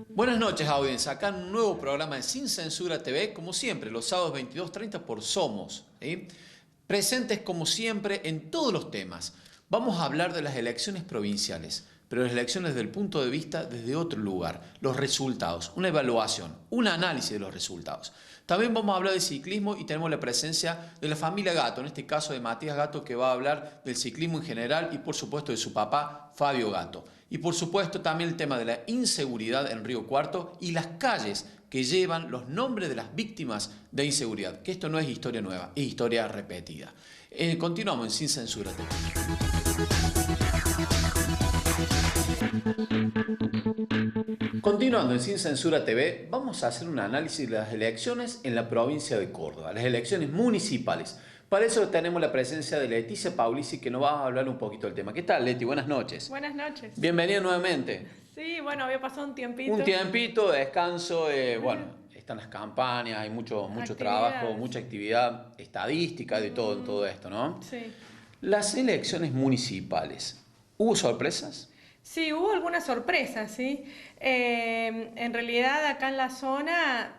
Buenas noches, audiencia. Acá en un nuevo programa de Sin Censura TV, como siempre, los sábados 22:30 por Somos. Presentes como siempre en todos los temas. Vamos a hablar de las elecciones provinciales, pero las elecciones desde el punto de vista desde otro lugar. Los resultados, una evaluación, un análisis de los resultados. También vamos a hablar de ciclismo y tenemos la presencia de la familia Gatto, en este caso de Matías Gatto, que va a hablar del ciclismo en general y por supuesto de su papá Fabio Gatto. Y por supuesto también el tema de la inseguridad en Río Cuarto y las calles que llevan los nombres de las víctimas de inseguridad, que esto no es historia nueva, es historia repetida. Continuamos en Sin Censura TV. Continuando en Sin Censura TV, vamos a hacer un análisis de las elecciones en la provincia de Córdoba, las elecciones municipales. Para eso tenemos la presencia de Leticia Paulisi, que nos va a hablar un poquito del tema. ¿Qué tal, Leti? Buenas noches. Buenas noches. Bienvenida nuevamente. Sí, bueno, había pasado un tiempito. Un tiempito de descanso, bueno, están las campañas, hay mucho trabajo, mucha actividad estadística de todo en todo esto, ¿no? Sí. Las elecciones municipales, ¿hubo sorpresas? Sí, hubo algunas sorpresas, ¿sí? En realidad acá en la zona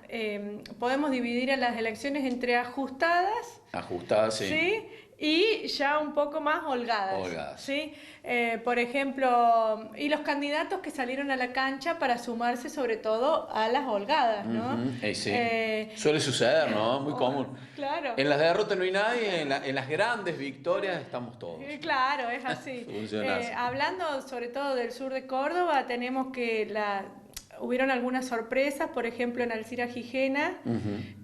podemos dividir a las elecciones entre ajustadas. Ajustadas, sí. ¿Sí? Y ya un poco más holgadas. Holgadas. ¿Sí? Por ejemplo, y los candidatos que salieron a la cancha para sumarse sobre todo a las holgadas, ¿no? Sí. Suele suceder, ¿no? Muy común. Claro. En las derrotas no hay nadie, en las grandes victorias estamos todos. Claro, es así. Funciona así. Hablando sobre todo del sur de Córdoba, tenemos que hubieron algunas sorpresas, por ejemplo en Alcira Gijena,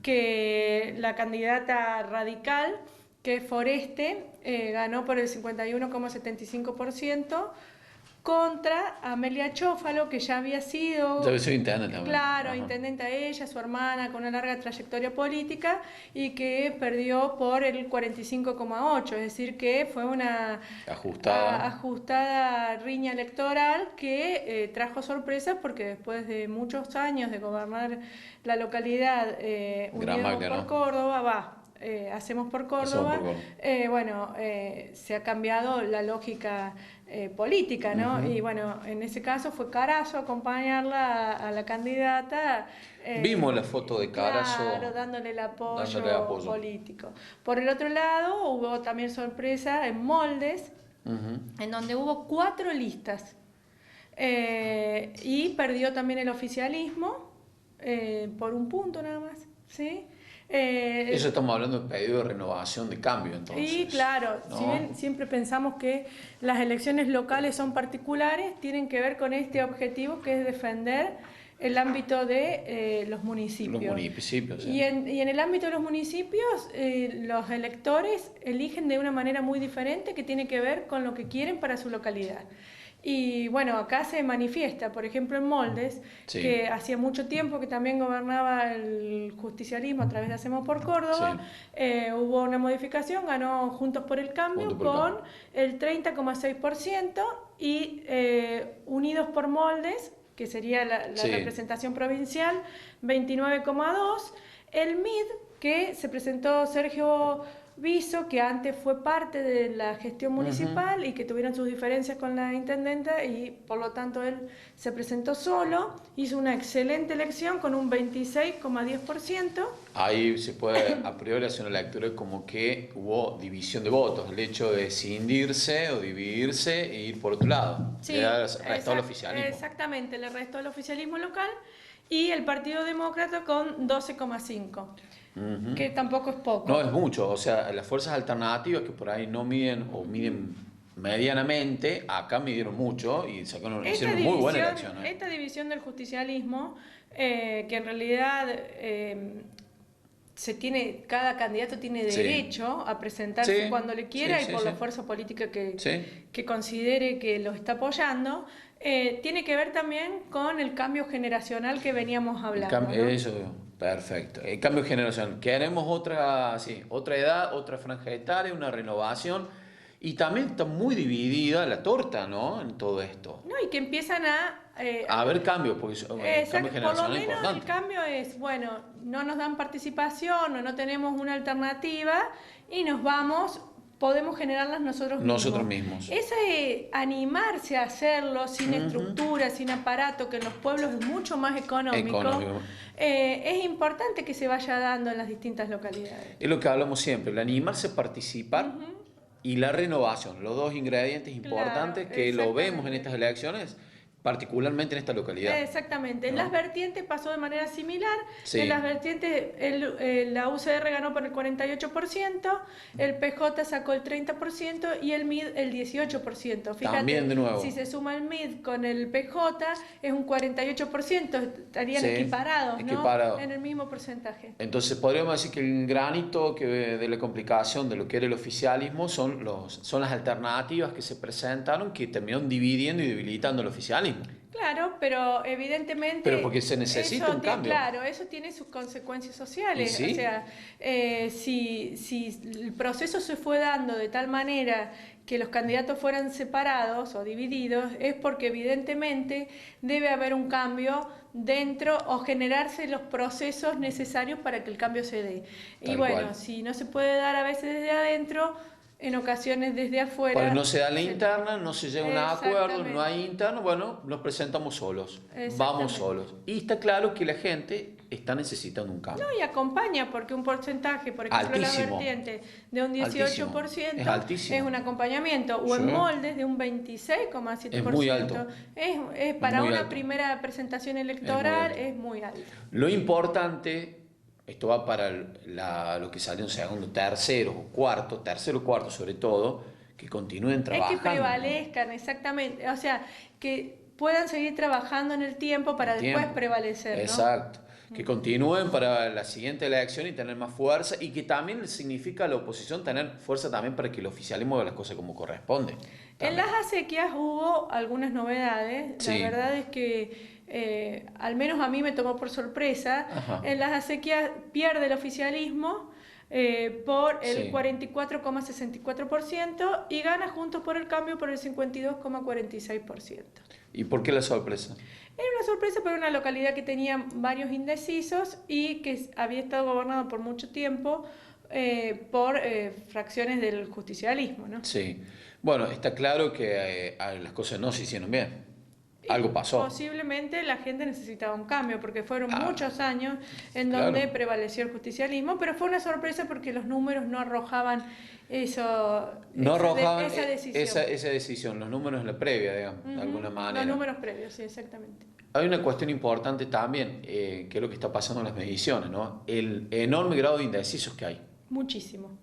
que la candidata radical, que es Foreste, ganó por el 51,75% contra Amelia Chófalo, que ya había sido intendente también. Claro, Ajá. intendente a ella, su hermana, con una larga trayectoria política, y que perdió por el 45,8%, es decir, que fue una ajustada riña electoral que trajo sorpresas, porque después de muchos años de gobernar la localidad Unidos por Córdoba, Hacemos por Córdoba, se ha cambiado la lógica política, ¿no? Y bueno, en ese caso fue Carazo acompañarla a la candidata. Vimos la foto de Carazo. Claro, dándole el apoyo político. Por el otro lado, hubo también sorpresa en Moldes, en donde hubo 4 listas. Y perdió también el oficialismo por un punto nada más, ¿sí? Eso estamos hablando de pedido de renovación, de cambio, entonces. Sí, claro. ¿No? Si bien siempre pensamos que las elecciones locales son particulares, tienen que ver con este objetivo, que es defender el ámbito de los municipios. Los municipios, sí. Y en el ámbito de los municipios, los electores eligen de una manera muy diferente, que tiene que ver con lo que quieren para su localidad. Y bueno, acá se manifiesta, por ejemplo en Moldes, que hacía mucho tiempo que también gobernaba el justicialismo a través de Hacemos por Córdoba, hubo una modificación, ganó Juntos por el Cambio con el 30,6%, y Unidos por Moldes, que sería la representación provincial, 29,2%, el MID, que se presentó Sergio Viso, que antes fue parte de la gestión municipal y que tuvieron sus diferencias con la intendenta, y por lo tanto él se presentó solo, hizo una excelente elección con un 26,10%. Ahí se puede a priori hacer una lectura como que hubo división de votos, el hecho de escindirse o dividirse e ir por otro lado. Sí, le restó el oficialismo. Exactamente, le restó el oficialismo local. y el Partido Demócrata con 12,5, que tampoco es poco. No es mucho, o sea, las fuerzas alternativas que por ahí no miden o miden medianamente, acá midieron mucho y sacaron, hicieron muy buena elección. Esta división del justicialismo, que en realidad cada candidato tiene derecho a presentarse cuando le quiera y por la fuerza política que considere que lo está apoyando, tiene que ver también con el cambio generacional que veníamos hablando. ¿No? Eso, perfecto. El cambio generacional. Queremos otra edad, otra franja etaria, una renovación. Y también está muy dividida la torta, ¿no? En todo esto. No, y que empiezan a haber cambios, porque el cambio generacional por lo menos es importante. el cambio es, bueno, no nos dan participación o no tenemos una alternativa y podemos generarlas nosotros mismos. Ese animarse a hacerlo sin estructura, sin aparato, que en los pueblos es mucho más económico. Es importante que se vaya dando en las distintas localidades. Es lo que hablamos siempre, el animarse a participar y la renovación, los dos ingredientes importantes que lo vemos en estas elecciones, particularmente en esta localidad. Exactamente. En las vertientes pasó de manera similar. Sí. En las vertientes la UCR ganó por el 48%, el PJ sacó el 30% y el MID el 18%. Fíjate, también de nuevo. Si se suma el MID con el PJ es un 48%, estarían equiparados, ¿no? En el mismo porcentaje. Entonces podríamos decir que el granito de la complicación de lo que era el oficialismo son las alternativas que se presentaron que terminaron dividiendo y debilitando el oficialismo. Claro, pero evidentemente... Pero porque se necesita un cambio. Claro, eso tiene sus consecuencias sociales. ¿Sí? O sea, si el proceso se fue dando de tal manera que los candidatos fueran separados o divididos, es porque evidentemente debe haber un cambio dentro o generarse los procesos necesarios para que el cambio se dé. Y bueno, si no se puede dar a veces desde adentro, en ocasiones desde afuera. Cuando no se da la interna, no se llega a un acuerdo, no hay interno, bueno, nos presentamos solos, vamos solos. Y está claro que la gente está necesitando un cambio. No, y acompaña, porque un porcentaje, por ejemplo, altísimo, la vertiente de un 18% es un acompañamiento, o en moldes de un 26,7%. Es muy alto. Es para una primera presentación electoral es muy alto. Lo importante... Esto va para lo que salió en segundo, tercero, cuarto sobre todo, que continúen trabajando. Es que prevalezcan, ¿no? Exactamente. O sea, que puedan seguir trabajando en el tiempo para después prevalecer, ¿no? Exacto. Que continúen para la siguiente elección y tener más fuerza, y que también significa a la oposición tener fuerza también para que el oficialismo haga las cosas como corresponde. En las acequias hubo algunas novedades. La verdad es que al menos a mí me tomó por sorpresa. En las acequias pierde el oficialismo por el 44,64% y gana Juntos por el Cambio por el 52,46%. ¿Y por qué la sorpresa? Era una sorpresa para una localidad que tenía varios indecisos y que había estado gobernado por mucho tiempo por fracciones del justicialismo, ¿no? Sí. Bueno, está claro que las cosas no se hicieron bien. Algo pasó. Posiblemente la gente necesitaba un cambio, porque fueron muchos años en donde prevaleció el justicialismo, pero fue una sorpresa porque los números no arrojaban esa decisión. Esa decisión, los números en la previa, digamos, de alguna manera. Los números previos, sí, exactamente. Hay una cuestión importante también, que es lo que está pasando en las mediciones, ¿no? El enorme grado de indecisos que hay. Muchísimo.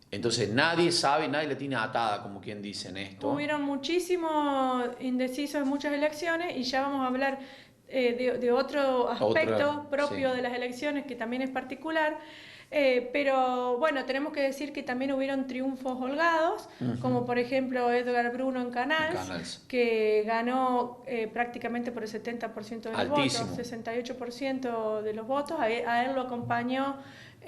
Entonces nadie sabe, nadie la tiene atada, como quien dice en esto. Hubieron muchísimos indecisos en muchas elecciones y ya vamos a hablar de otro aspecto propio de las elecciones que también es particular. Pero bueno, tenemos que decir que también hubieron triunfos holgados, como por ejemplo Edgar Bruno en Canals, que ganó prácticamente por el 70% de los votos, 68% de los votos. A él lo acompañó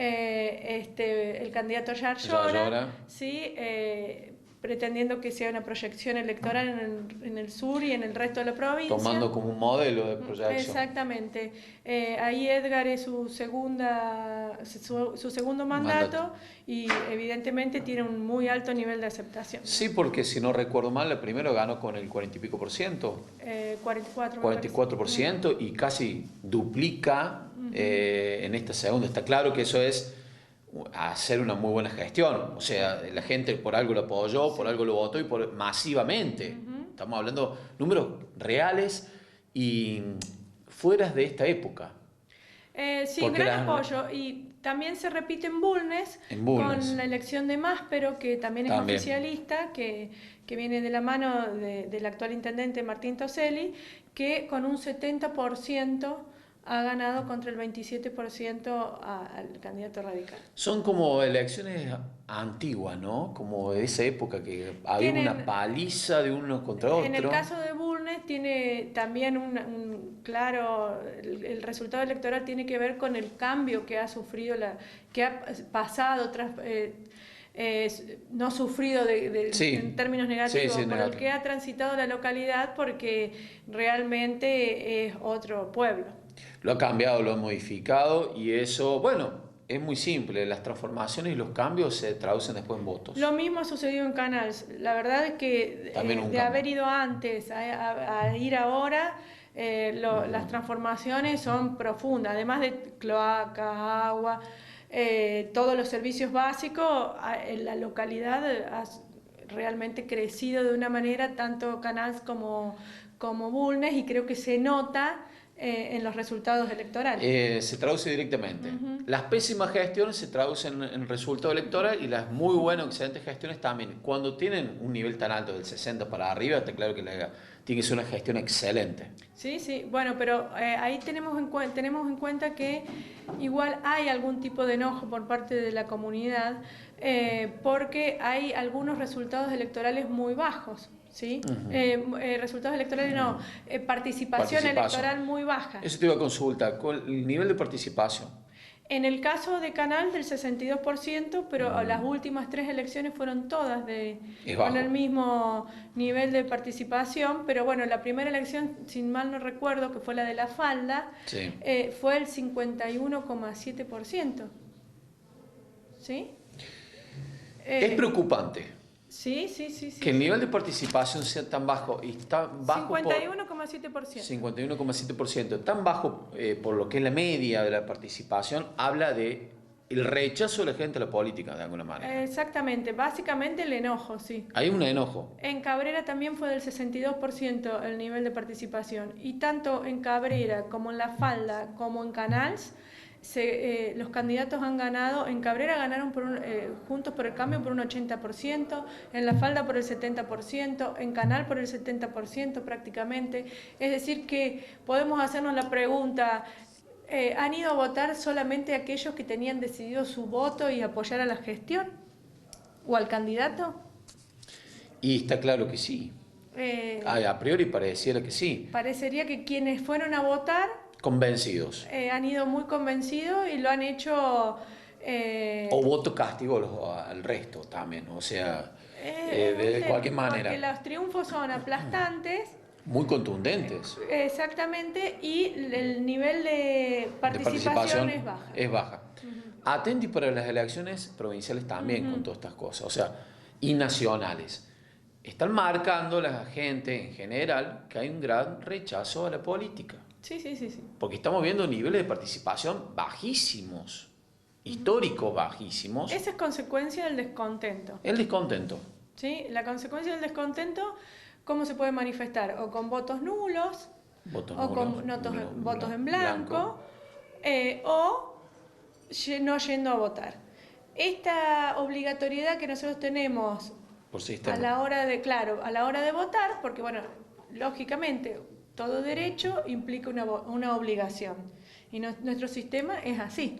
el candidato Yarlora, ¿sí? Pretendiendo que sea una proyección electoral en el sur y en el resto de la provincia. Tomando como un modelo de proyección. Exactamente. Ahí Edgar es su segundo mandato y evidentemente tiene un muy alto nivel de aceptación. Sí, porque si no recuerdo mal, el primero ganó con el 40 y pico por ciento. 44% y casi duplica en esta segunda. Está claro que eso es hacer una muy buena gestión, o sea, la gente por algo lo apoyó, por algo lo votó y masivamente. Estamos hablando de números reales y fuera de esta época. Sí, Porque gran apoyo. Y también se repite en Bulnes, Bulnes, con la elección de Máspero, que también es oficialista, que viene de la mano del actual intendente Martín Toselli, que con un 70% ha ganado contra el 27% al candidato radical. Son como elecciones antiguas, ¿no? Como de esa época que había una paliza de unos contra otros. En el caso de Bulnes tiene también claro, el resultado electoral tiene que ver con el cambio que ha sufrido, que ha pasado no sufrido en términos negativos, por el que ha transitado la localidad, porque realmente es otro pueblo. Lo ha cambiado, lo ha modificado y eso, bueno, es muy simple. Las transformaciones y los cambios se traducen después en votos. Lo mismo ha sucedido en Canals. La verdad es que de haber ido antes a ir ahora, las transformaciones son profundas. Además de cloacas, agua, todos los servicios básicos, en la localidad ha realmente crecido de una manera, tanto Canals como Bulnes, y creo que se nota en los resultados electorales. Se traduce directamente. Las pésimas gestiones se traducen en resultado electoral y las muy buenas, excelentes gestiones también. Cuando tienen un nivel tan alto del 60 para arriba, está claro que tiene que ser una gestión excelente. Sí, sí, bueno, pero ahí tenemos en cuenta que igual hay algún tipo de enojo por parte de la comunidad, porque hay algunos resultados electorales muy bajos. ¿Sí? Resultados electorales no, participación electoral muy baja. Eso te iba a consultar, con el nivel de participación. En el caso de Canal del 62%, pero las últimas 3 elecciones fueron todas con el mismo nivel de participación, pero bueno, la primera elección, sin mal no recuerdo, que fue la de La Falda, fue el 51,7%. ¿Sí? Es preocupante. Sí. Que el nivel de participación sea tan bajo y está bajo 51,7%. 51,7%, tan bajo por lo que es la media de la participación, habla de el rechazo de la gente a la política, de alguna manera. Exactamente, básicamente el enojo, sí. Hay un enojo. En Cabrera también fue del 62% el nivel de participación, y tanto en Cabrera como en La Falda como en Canals, los candidatos han ganado. En Cabrera ganaron Juntos por el Cambio por un 80%, en La Falda por el 70%, en Canal por el 70% prácticamente. Es decir que podemos hacernos la pregunta, ¿han ido a votar solamente aquellos que tenían decidido su voto y apoyar a la gestión o al candidato? Y está claro que sí. A priori pareciera que sí. Parecería que quienes fueron a votar convencidos. Han ido muy convencidos y lo han hecho... o voto castigo al resto también, o sea, de cualquier manera. Porque los triunfos son aplastantes. Muy contundentes. Exactamente, y el nivel de participación es baja. Atenti para las elecciones provinciales también con todas estas cosas, o sea, y nacionales. Están marcando la gente en general que hay un gran rechazo a la política. Sí. Porque estamos viendo niveles de participación bajísimos, históricos bajísimos. Esa es consecuencia del descontento. El descontento. Sí, la consecuencia del descontento, ¿cómo se puede manifestar? O con votos nulos, con votos en blanco. O no yendo a votar. Esta obligatoriedad que nosotros tenemos a la hora de votar, porque bueno, lógicamente todo derecho implica una obligación, y nuestro sistema es así.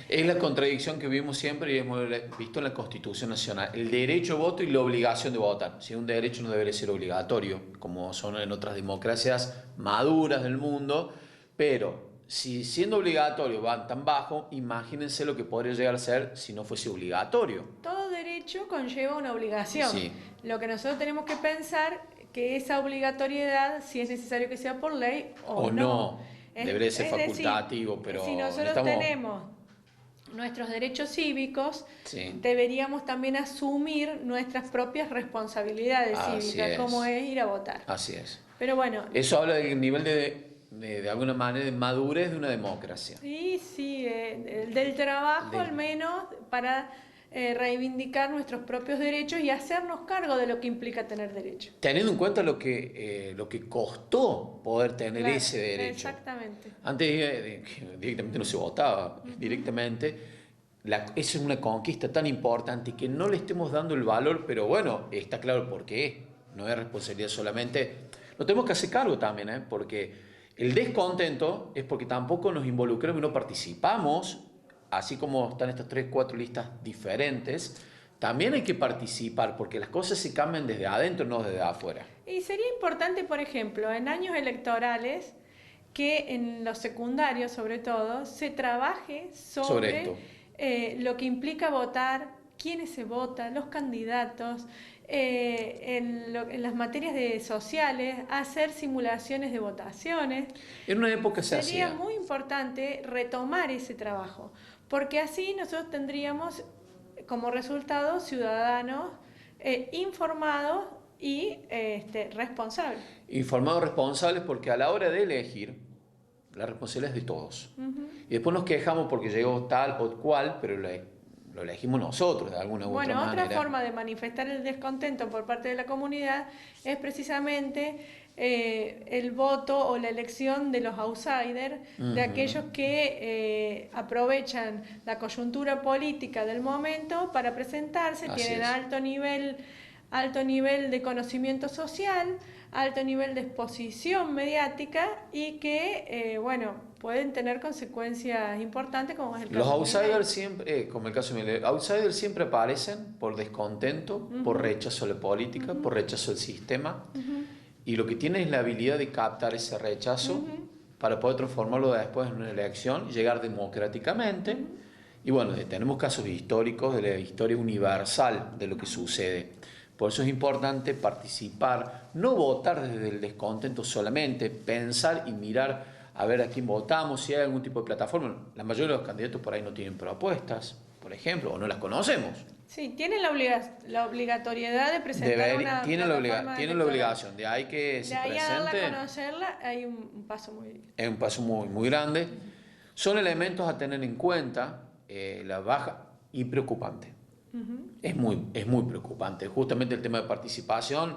Es la contradicción que vimos siempre y hemos visto en la Constitución Nacional, el derecho a voto y la obligación de votar. Si un derecho no debería ser obligatorio, como son en otras democracias maduras del mundo, pero si siendo obligatorio van tan bajo, imagínense lo que podría llegar a ser si no fuese obligatorio. Todo derecho conlleva una obligación. Sí. Lo que nosotros tenemos que pensar que esa obligatoriedad, si es necesario que sea por ley o no. Debería ser facultativo, pero si nosotros tenemos nuestros derechos cívicos, deberíamos también asumir nuestras propias responsabilidades cívicas, como es ir a votar. Así es. Pero bueno, eso habla del nivel de alguna manera de madurez de una democracia. Sí, del trabajo al menos para reivindicar nuestros propios derechos y hacernos cargo de lo que implica tener derecho. Teniendo en cuenta lo que costó poder tener Claro, ese derecho. exactamente. Antes directamente no se votaba, directamente. Esa es una conquista tan importante que no le estemos dando el valor, pero bueno, está claro por qué. No es responsabilidad solamente. Nos tenemos que hacer cargo también, porque el descontento es porque tampoco nos involucramos y no participamos, así como están estas 3, 4 listas diferentes. También hay que participar porque las cosas se cambian desde adentro, no desde afuera. Y sería importante, por ejemplo, en años electorales, que en los secundarios, sobre todo, se trabaje Sobre esto. lo que implica votar, quiénes se votan, los candidatos, en las materias sociales, hacer simulaciones de votaciones. En una época se Sería hacía. muy importante retomar ese trabajo, porque así nosotros tendríamos como resultado ciudadanos informados y responsables. Informados responsables porque a la hora de elegir, la responsabilidad es de todos. Y después nos quejamos porque llegó tal o cual, pero lo elegimos nosotros de alguna u otra manera. Otra forma de manifestar el descontento por parte de la comunidad es precisamente el voto o la elección de los outsiders, de aquellos que aprovechan la coyuntura política del momento para presentarse, Así tienen es. alto nivel de conocimiento social, alto nivel de exposición mediática y que, pueden tener consecuencias importantes como es el caso Los de outsiders Milei. siempre, como el caso de Milei, outsiders siempre aparecen por descontento, por rechazo a la política, por rechazo al sistema. Y lo que tiene es la habilidad de captar ese rechazo para poder transformarlo después en una elección y llegar democráticamente. Y bueno, tenemos casos históricos de la historia universal de lo que sucede. Por eso es importante participar, no votar desde el descontento solamente, pensar y mirar a ver a quién votamos, si hay algún tipo de plataforma. La mayoría de los candidatos por ahí no tienen propuestas, por ejemplo, o no las conocemos. Sí, tienen la obligatoriedad de presentar una Tienen plataforma la electoral. obligación, de ahí que se De ahí a darla presente, a conocerla hay un paso muy... es un paso muy, muy grande. Son elementos a tener en cuenta, la baja y preocupante. Es muy preocupante. Justamente el tema de participación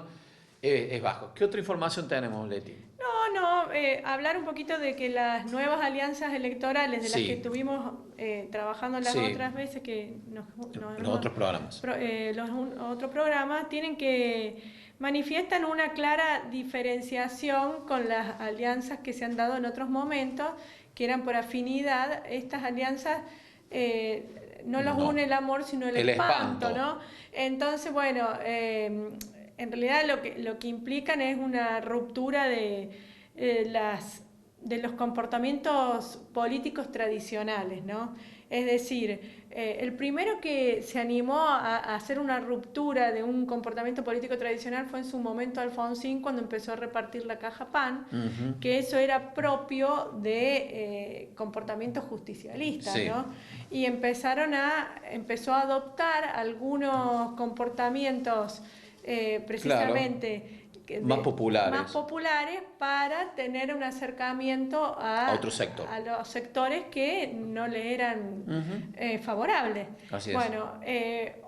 es bajo. ¿Qué otra información tenemos, Leti? Hablar un poquito de que las nuevas alianzas electorales de las Sí. que estuvimos trabajando las Sí. otras veces que Los otros programas. otros programas tienen que manifiestan una clara diferenciación con las alianzas que se han dado en otros momentos, que eran por afinidad. Estas alianzas no los No. une el amor, sino el espanto, ¿no? Entonces, en realidad lo que implican es una ruptura de los comportamientos políticos tradicionales, ¿no? Es decir, el primero que se animó a hacer una ruptura de un comportamiento político tradicional fue en su momento Alfonsín, cuando empezó a repartir la caja pan, que eso era propio de comportamientos justicialistas, Sí. ¿no? Y empezó a adoptar algunos comportamientos precisamente más populares para tener un acercamiento a otro sector. a los sectores que no le eran favorables. Así es. Bueno,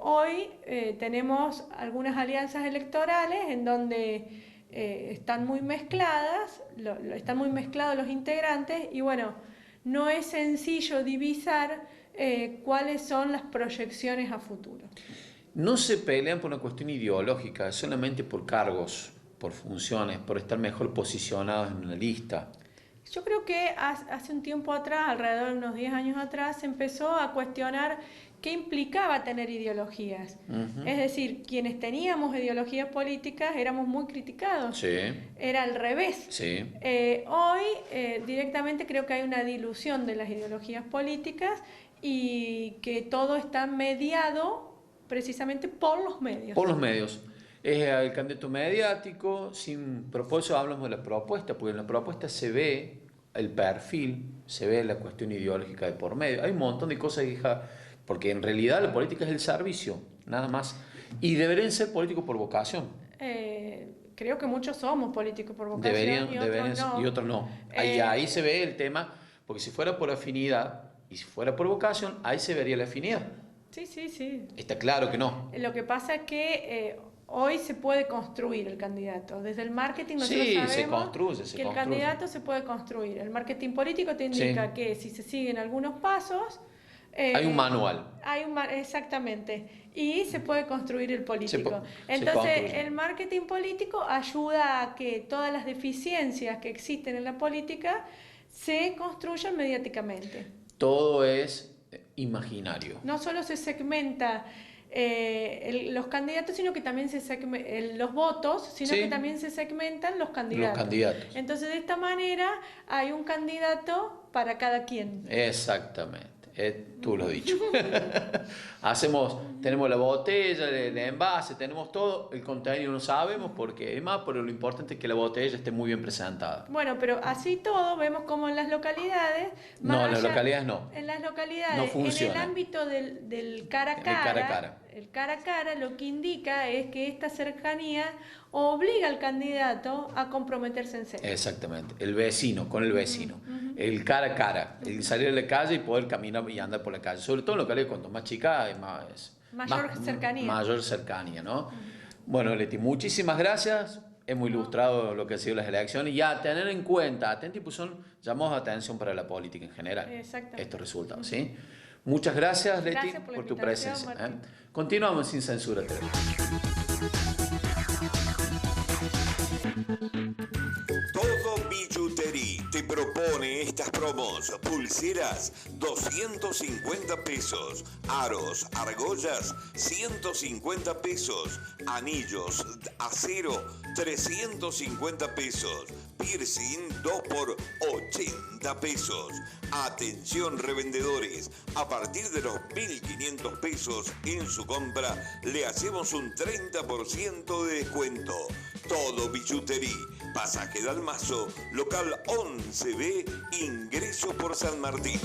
hoy tenemos algunas alianzas electorales en donde están muy mezcladas, están muy mezclados los integrantes y bueno, no es sencillo divisar cuáles son las proyecciones a futuro. No se pelean por una cuestión ideológica, solamente por cargos, por funciones, por estar mejor posicionados en una lista. Yo creo que hace un tiempo atrás, alrededor de unos 10 años atrás, se empezó a cuestionar qué implicaba tener ideologías. Es decir, quienes teníamos ideologías políticas éramos muy criticados. Sí. Era al revés. Sí. Hoy directamente creo que hay una dilución de las ideologías políticas y que todo está mediado precisamente por los medios. Por los medios. Es el candidato mediático, por eso hablamos de la propuesta, porque en la propuesta se ve el perfil, se ve la cuestión ideológica de por medio. Hay un montón de cosas, porque en realidad la política es el servicio, nada más. Y deberían ser políticos por vocación. Creo que muchos somos políticos por vocación y otros no. Ahí se ve el tema, porque si fuera por afinidad y si fuera por vocación, ahí se vería la afinidad. Sí, sí, sí. Está claro que no. Lo que pasa es que hoy se puede construir el candidato. Desde el marketing nosotros Sí, sabemos se que el construye. candidato se puede construir. El marketing político te Sí. indica que si se siguen algunos pasos... Hay un manual. Exactamente. Y se puede construir el político. Se Entonces, construye. el marketing político ayuda a que todas las deficiencias que existen en la política se construyan mediáticamente. Todo es imaginario. No solo se segmenta los candidatos, sino que también los votos, sino Sí. que también se segmentan los candidatos. Los candidatos. Entonces, de esta manera hay un candidato para cada quien. Exactamente. Tú lo has dicho. Tenemos la botella, el envase, tenemos todo. El contenido no sabemos porque es más, pero lo importante es que la botella esté muy bien presentada. Bueno, pero así todo vemos como en las localidades... No, en las localidades no. En las localidades, No funciona. en el ámbito del cara a cara, el cara a cara lo que indica es que esta cercanía obliga al candidato a comprometerse en serio. Exactamente, el vecino, con el vecino. El cara a cara, el salir a la calle y poder caminar y andar por la calle. Sobre todo en localidades cuanto más chica, Mayor cercanía. Mayor cercanía, ¿no? Bueno, Leti, muchísimas gracias. Hemos ilustrado lo que han sido las elecciones y a tener en cuenta, atenti, pues son llamados de atención para la política en general. Estos resultados, ¿sí? Muchas gracias, Leti, por tu presencia. Continuamos Sin Censura TV. Todo Billutería te propone estas promos: pulseras 250 pesos, aros, argollas 150 pesos, anillos, acero 350 pesos, piercing 2 por 80 pesos. Atención revendedores, a partir de los 1.500 pesos en su compra le hacemos un 30% de descuento. Todo Billutería, pasaje Dalmazo, local 11B, ingreso por San Martín.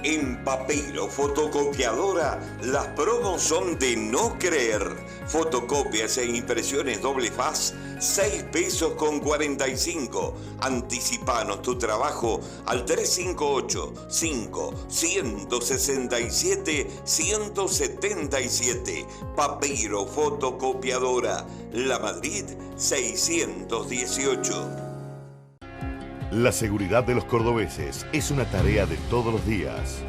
En Papiro Fotocopiadora, las promos son de no creer. Fotocopias e impresiones doble faz, 6 pesos con 45. Anticipanos tu trabajo al 358-5-167-177. Papiro Fotocopiadora, La Madrid 618. La seguridad de los cordobeses es una tarea de todos los días.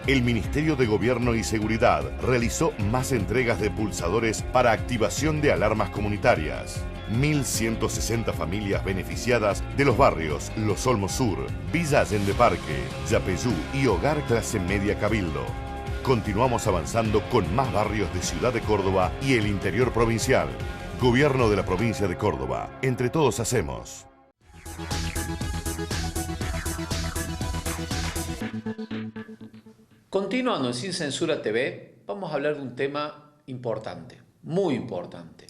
El Ministerio de Gobierno y Seguridad realizó más entregas de pulsadores para activación de alarmas comunitarias. 1.160 familias beneficiadas de los barrios Los Olmos Sur, Villa Allende Parque, Yapeyú y Hogar Clase Media Cabildo. Continuamos avanzando con más barrios de Ciudad de Córdoba y el interior provincial. Gobierno de la provincia de Córdoba. Entre todos hacemos. Continuando en Sin Censura TV, vamos a hablar de un tema importante, muy importante.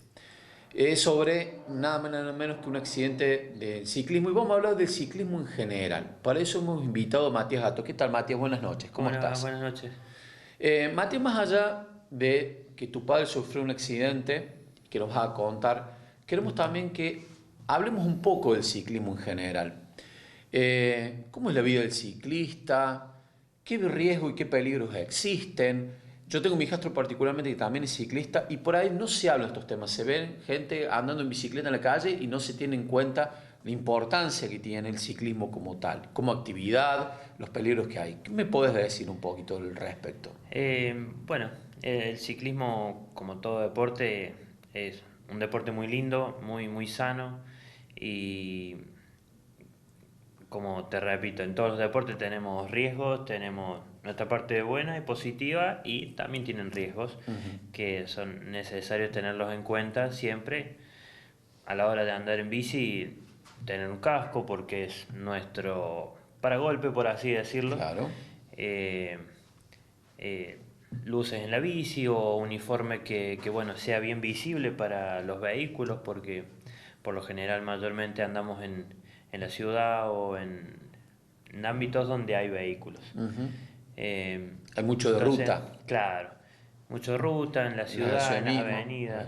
Es sobre nada más nada menos que un accidente del ciclismo y vamos a hablar del ciclismo en general. Para eso hemos invitado a Matías Gato. ¿Qué tal, Matías? Buenas noches, ¿cómo estás? Buenas noches. Matías, más allá de que tu padre sufrió un accidente, que nos vas a contar, queremos también que hablemos un poco del ciclismo en general. ¿Cómo es la vida del ciclista? ¿Qué riesgos y qué peligros existen? Yo tengo mi hijastro particularmente que también es ciclista y por ahí no se habla de estos temas. Se ven gente andando en bicicleta en la calle y no se tiene en cuenta la importancia que tiene el ciclismo como tal, como actividad, los peligros que hay. ¿Qué me puedes decir un poquito al respecto? Bueno, el ciclismo, como todo deporte, es un deporte muy lindo, muy sano y... Como te repito, en todos los deportes tenemos riesgos, tenemos nuestra parte buena y positiva y también tienen riesgos que son necesarios tenerlos en cuenta siempre a la hora de andar en bici, tener un casco porque es nuestro paragolpe, por así decirlo. Claro. Luces en la bici o uniforme que bueno, sea bien visible para los vehículos porque por lo general mayormente andamos en la ciudad o en ámbitos donde hay vehículos. Hay mucho de ruta. Claro, mucho de ruta en la ciudad, en las avenidas.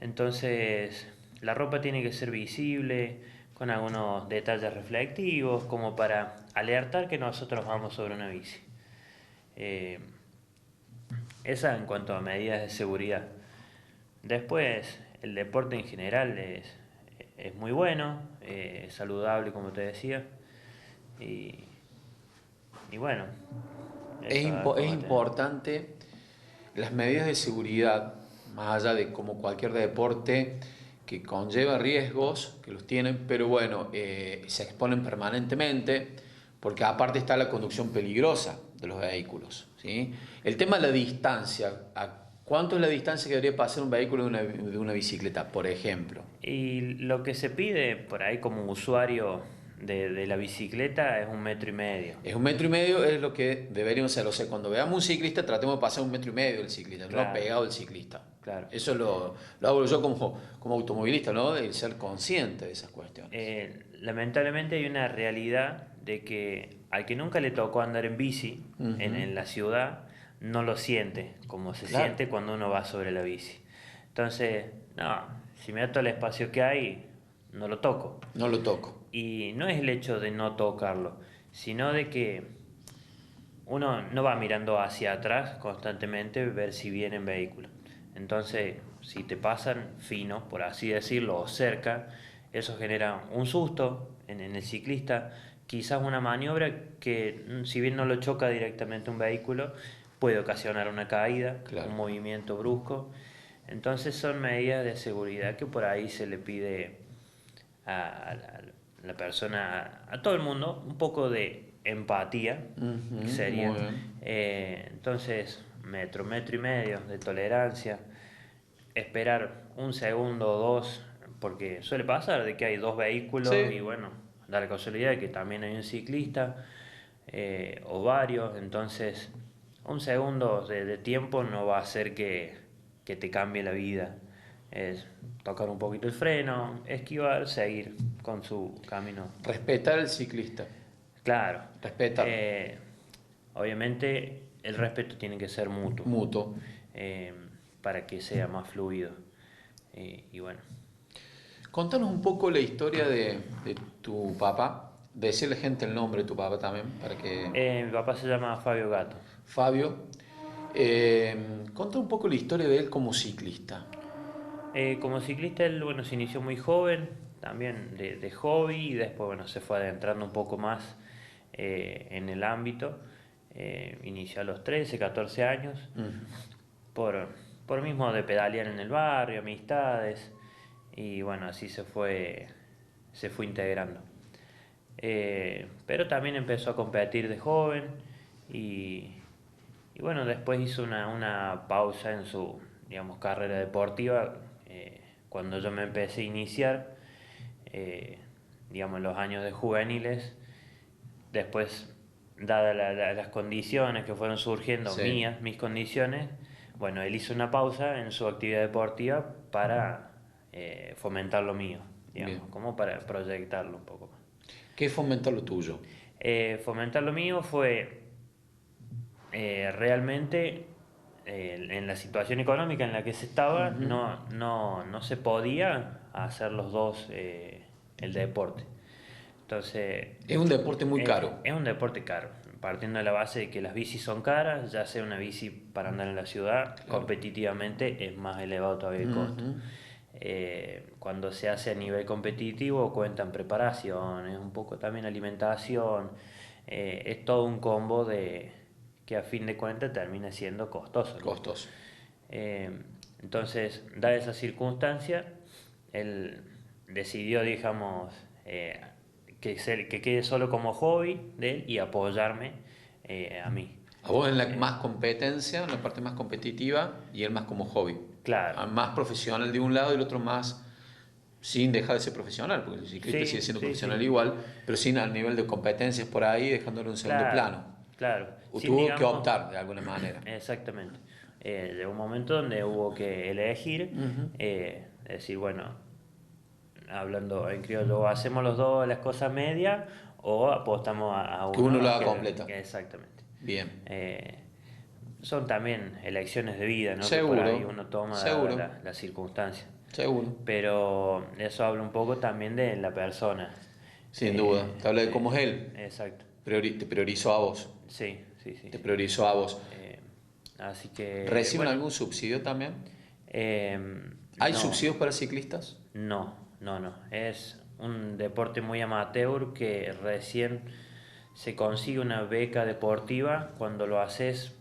Entonces, la ropa tiene que ser visible, con algunos detalles reflectivos, como para alertar que nosotros vamos sobre una bici. esa en cuanto a medidas de seguridad. Después, el deporte en general es muy bueno, es saludable, como te decía. Y bueno, Es, eso impo- como es te- importante las medidas de seguridad, más allá de como cualquier deporte que conlleva riesgos, que los tienen, pero bueno, se exponen permanentemente, porque aparte está la conducción peligrosa de los vehículos, ¿sí? El tema de la distancia, ¿cuánto es la distancia que debería pasar un vehículo de una bicicleta, por ejemplo? Y lo que se pide por ahí como usuario de la bicicleta es 1,5 metros. Es 1,5 metros, es lo que deberíamos hacer. O sea, cuando veamos un ciclista, tratemos de pasar 1,5 metros del ciclista, Claro. no pegado al ciclista. Claro. Eso lo hago yo como automovilista, ¿no? De ser consciente de esas cuestiones. Lamentablemente hay una realidad de que al que nunca le tocó andar en bici Ujú. en la ciudad, no lo siente como se Claro. siente cuando uno va sobre la bici. Entonces, no, si me ato al espacio que hay, no lo toco. No lo toco. Y no es el hecho de no tocarlo, sino de que uno no va mirando hacia atrás constantemente ver si vienen vehículos. Entonces, si te pasan fino, por así decirlo, o cerca, eso genera un susto en el ciclista, quizás una maniobra que, si bien no lo choca directamente un vehículo, puede ocasionar una caída, Claro. un movimiento brusco. Entonces son medidas de seguridad que por ahí se le pide a la persona, a todo el mundo, un poco de empatía, Ujú, que sería. muy bien. Entonces, metro y medio de tolerancia, esperar un segundo o dos, porque suele pasar de que hay dos vehículos Sí. y bueno, da la casualidad de que también hay un ciclista o varios, entonces un segundo de tiempo no va a hacer que te cambie la vida. Es tocar un poquito el freno, esquivar, seguir con su camino. Respetar al ciclista. Claro. Respetar. Obviamente el respeto tiene que ser mutuo. Mutuo. Para que sea más fluido. Y bueno. Contanos un poco la historia de tu papá. Decirle gente el nombre de tu papá también, para que... Mi papá se llama Fabio Gato. Fabio. Conta un poco la historia de él como ciclista. Como ciclista él, bueno, se inició muy joven, también de hobby, y después, bueno, se fue adentrando un poco más en el ámbito. Inició a los 13, 14 años, por mismo de pedalear en el barrio, amistades, y bueno, así se fue integrando. Pero también empezó a competir de joven y bueno, después hizo una pausa en su, digamos, carrera deportiva cuando yo me empecé a iniciar, digamos, en los años de juveniles. Después, dadas las condiciones que fueron surgiendo, Sí. mis condiciones, bueno, él hizo una pausa en su actividad deportiva para fomentar lo mío, digamos, Bien. como para proyectarlo un poco más. ¿Qué fomenta lo tuyo? Fomentar lo mío fue realmente en la situación económica en la que se estaba, no se podía hacer los dos el deporte. Entonces, Es un deporte muy caro. es un deporte caro, partiendo de la base de que las bicis son caras, ya sea una bici para andar en la ciudad, competitivamente es más elevado todavía el costo. Cuando se hace a nivel competitivo cuentan preparaciones, un poco también alimentación, es todo un combo que a fin de cuentas termina siendo costoso, ¿no? Costoso. Entonces, dada esa circunstancia, él decidió, digamos, que quede solo como hobby de él y apoyarme a mí. A vos en la más competencia, en la parte más competitiva, y él más como hobby. Claro. Más profesional de un lado y el otro más sin dejar de ser profesional, porque el ciclista Sí, sigue siendo sí, profesional sí. igual, pero sin al nivel de competencias por ahí, dejándolo en segundo plano. Claro. O Sin, tuvo que digamos, optar de alguna manera. Exactamente. Llegó un momento donde hubo que elegir, decir, bueno, hablando en criollo, hacemos los dos las cosas medias o apostamos a uno. Que uno lo haga completa. Exactamente. Bien. Son también elecciones de vida, ¿no? Seguro, Que por ahí uno toma seguro. la circunstancia. Seguro. Pero eso habla un poco también de la persona. Sin duda. Te habla de cómo es él. Exacto. Te priorizó a vos. Sí. Te priorizó a vos. Así que... ¿Reciben bueno, algún subsidio también? ¿Hay no, subsidios para ciclistas? no. Es un deporte muy amateur que recién se consigue una beca deportiva cuando lo haces,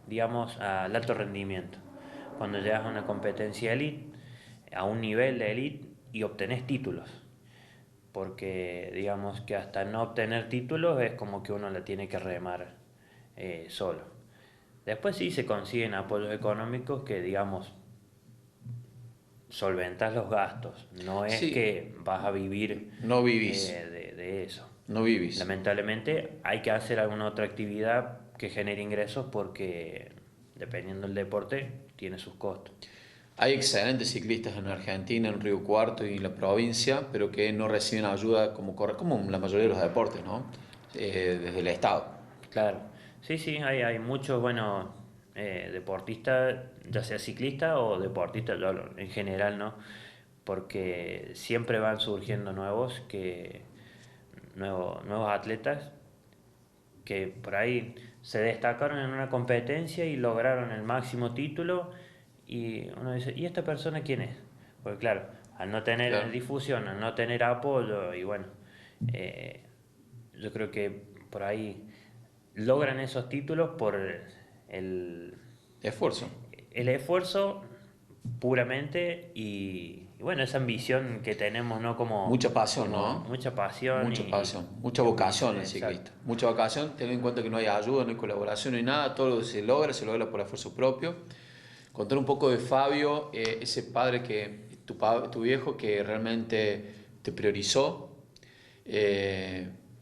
digamos, al alto rendimiento. Cuando llegas a una competencia elite, a un nivel de elite y obtenés títulos. Porque digamos que hasta no obtener títulos es como que uno la tiene que remar solo. Después sí se consiguen apoyos económicos que, digamos, solventas los gastos. No es Sí, que vas a vivir no vivís, de eso. no vivís. Lamentablemente hay que hacer alguna otra actividad que genere ingresos porque dependiendo del deporte tiene sus costos. Hay excelentes ciclistas en Argentina, en Río Cuarto y en la provincia, pero que no reciben ayuda como en la mayoría de los deportes, ¿no? Desde el Estado. Claro, sí, hay muchos buenos deportistas, ya sea ciclista o deportista, yo hablo en general, ¿no? Porque siempre van surgiendo nuevos atletas que por ahí se destacaron en una competencia y lograron el máximo título y uno dice, ¿y esta persona quién es? Porque claro, al no tener Claro. difusión, al no tener apoyo y bueno, eh, yo creo que por ahí logran esos títulos por el, Esfuerzo. el esfuerzo puramente y bueno, esa ambición que tenemos, ¿no? Mucha pasión, como ¿no? mucha pasión Mucha y, pasión, mucha vocación el exacto. ciclista. Mucha vocación, teniendo en cuenta que no hay ayuda, no hay colaboración, no hay nada, todo lo que se logra por esfuerzo propio. Contar un poco de Fabio, ese padre tu viejo que realmente te priorizó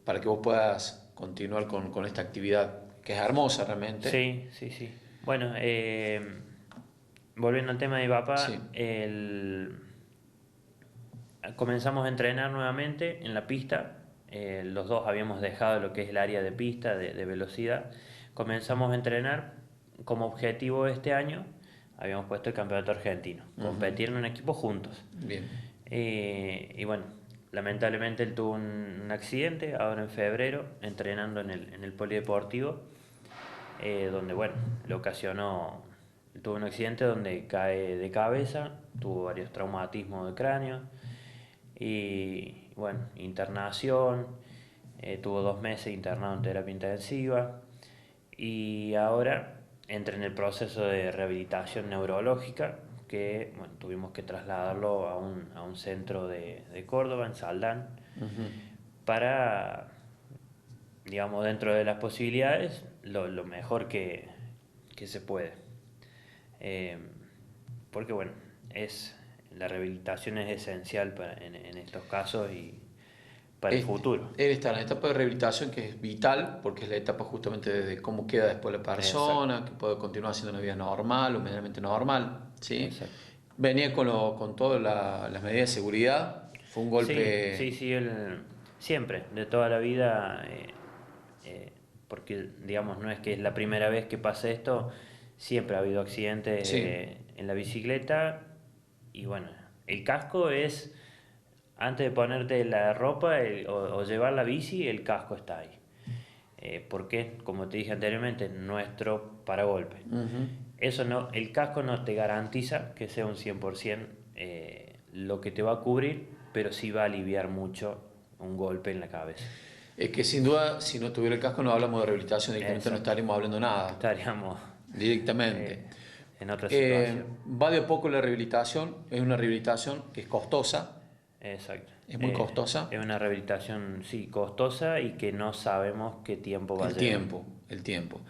para que vos puedas continuar con esta actividad que es hermosa realmente. Sí. Bueno, volviendo al tema de mi Sí. papá, comenzamos a entrenar nuevamente en la pista. Los dos habíamos dejado lo que es el área de pista, de velocidad. Comenzamos a entrenar como objetivo este año. Habíamos puesto el campeonato argentino, competir en un equipo juntos. Bien. Y bueno, lamentablemente él tuvo un accidente ahora en febrero, entrenando en el polideportivo, donde bueno, le ocasionó, tuvo un accidente donde cae de cabeza, tuvo varios traumatismos de cráneo y bueno, internación, tuvo 2 meses internado en terapia intensiva y ahora entra en el proceso de rehabilitación neurológica que bueno, tuvimos que trasladarlo a un centro de Córdoba, en Saldán, para, digamos, dentro de las posibilidades, lo mejor que se puede. Porque bueno, la rehabilitación es esencial en estos casos y para el futuro. Él está en la etapa de rehabilitación que es vital, porque es la etapa justamente de cómo queda después la persona, que puede continuar haciendo una vida normal o medianamente normal. ¿Sí? Exacto. Venía con todas las medidas de seguridad, fue un golpe... Sí, él siempre, de toda la vida, porque digamos, no es que es la primera vez que pasa esto, siempre ha habido accidentes Sí. en la bicicleta y bueno, el casco es, antes de ponerte la ropa o llevar la bici, el casco está ahí. Porque, como te dije anteriormente, nuestro paragolpe. Eso no, el casco no te garantiza que sea un 100% lo que te va a cubrir, pero sí va a aliviar mucho un golpe en la cabeza. Es que sin duda, si no tuviera el casco no hablamos de rehabilitación, directamente no Exacto. estaríamos hablando nada, Estaríamos directamente. en otra situación. Va de a poco la rehabilitación, es una rehabilitación que es costosa, Exacto. es muy costosa. Es una rehabilitación, sí, costosa y que no sabemos qué tiempo va a llevar. El tiempo.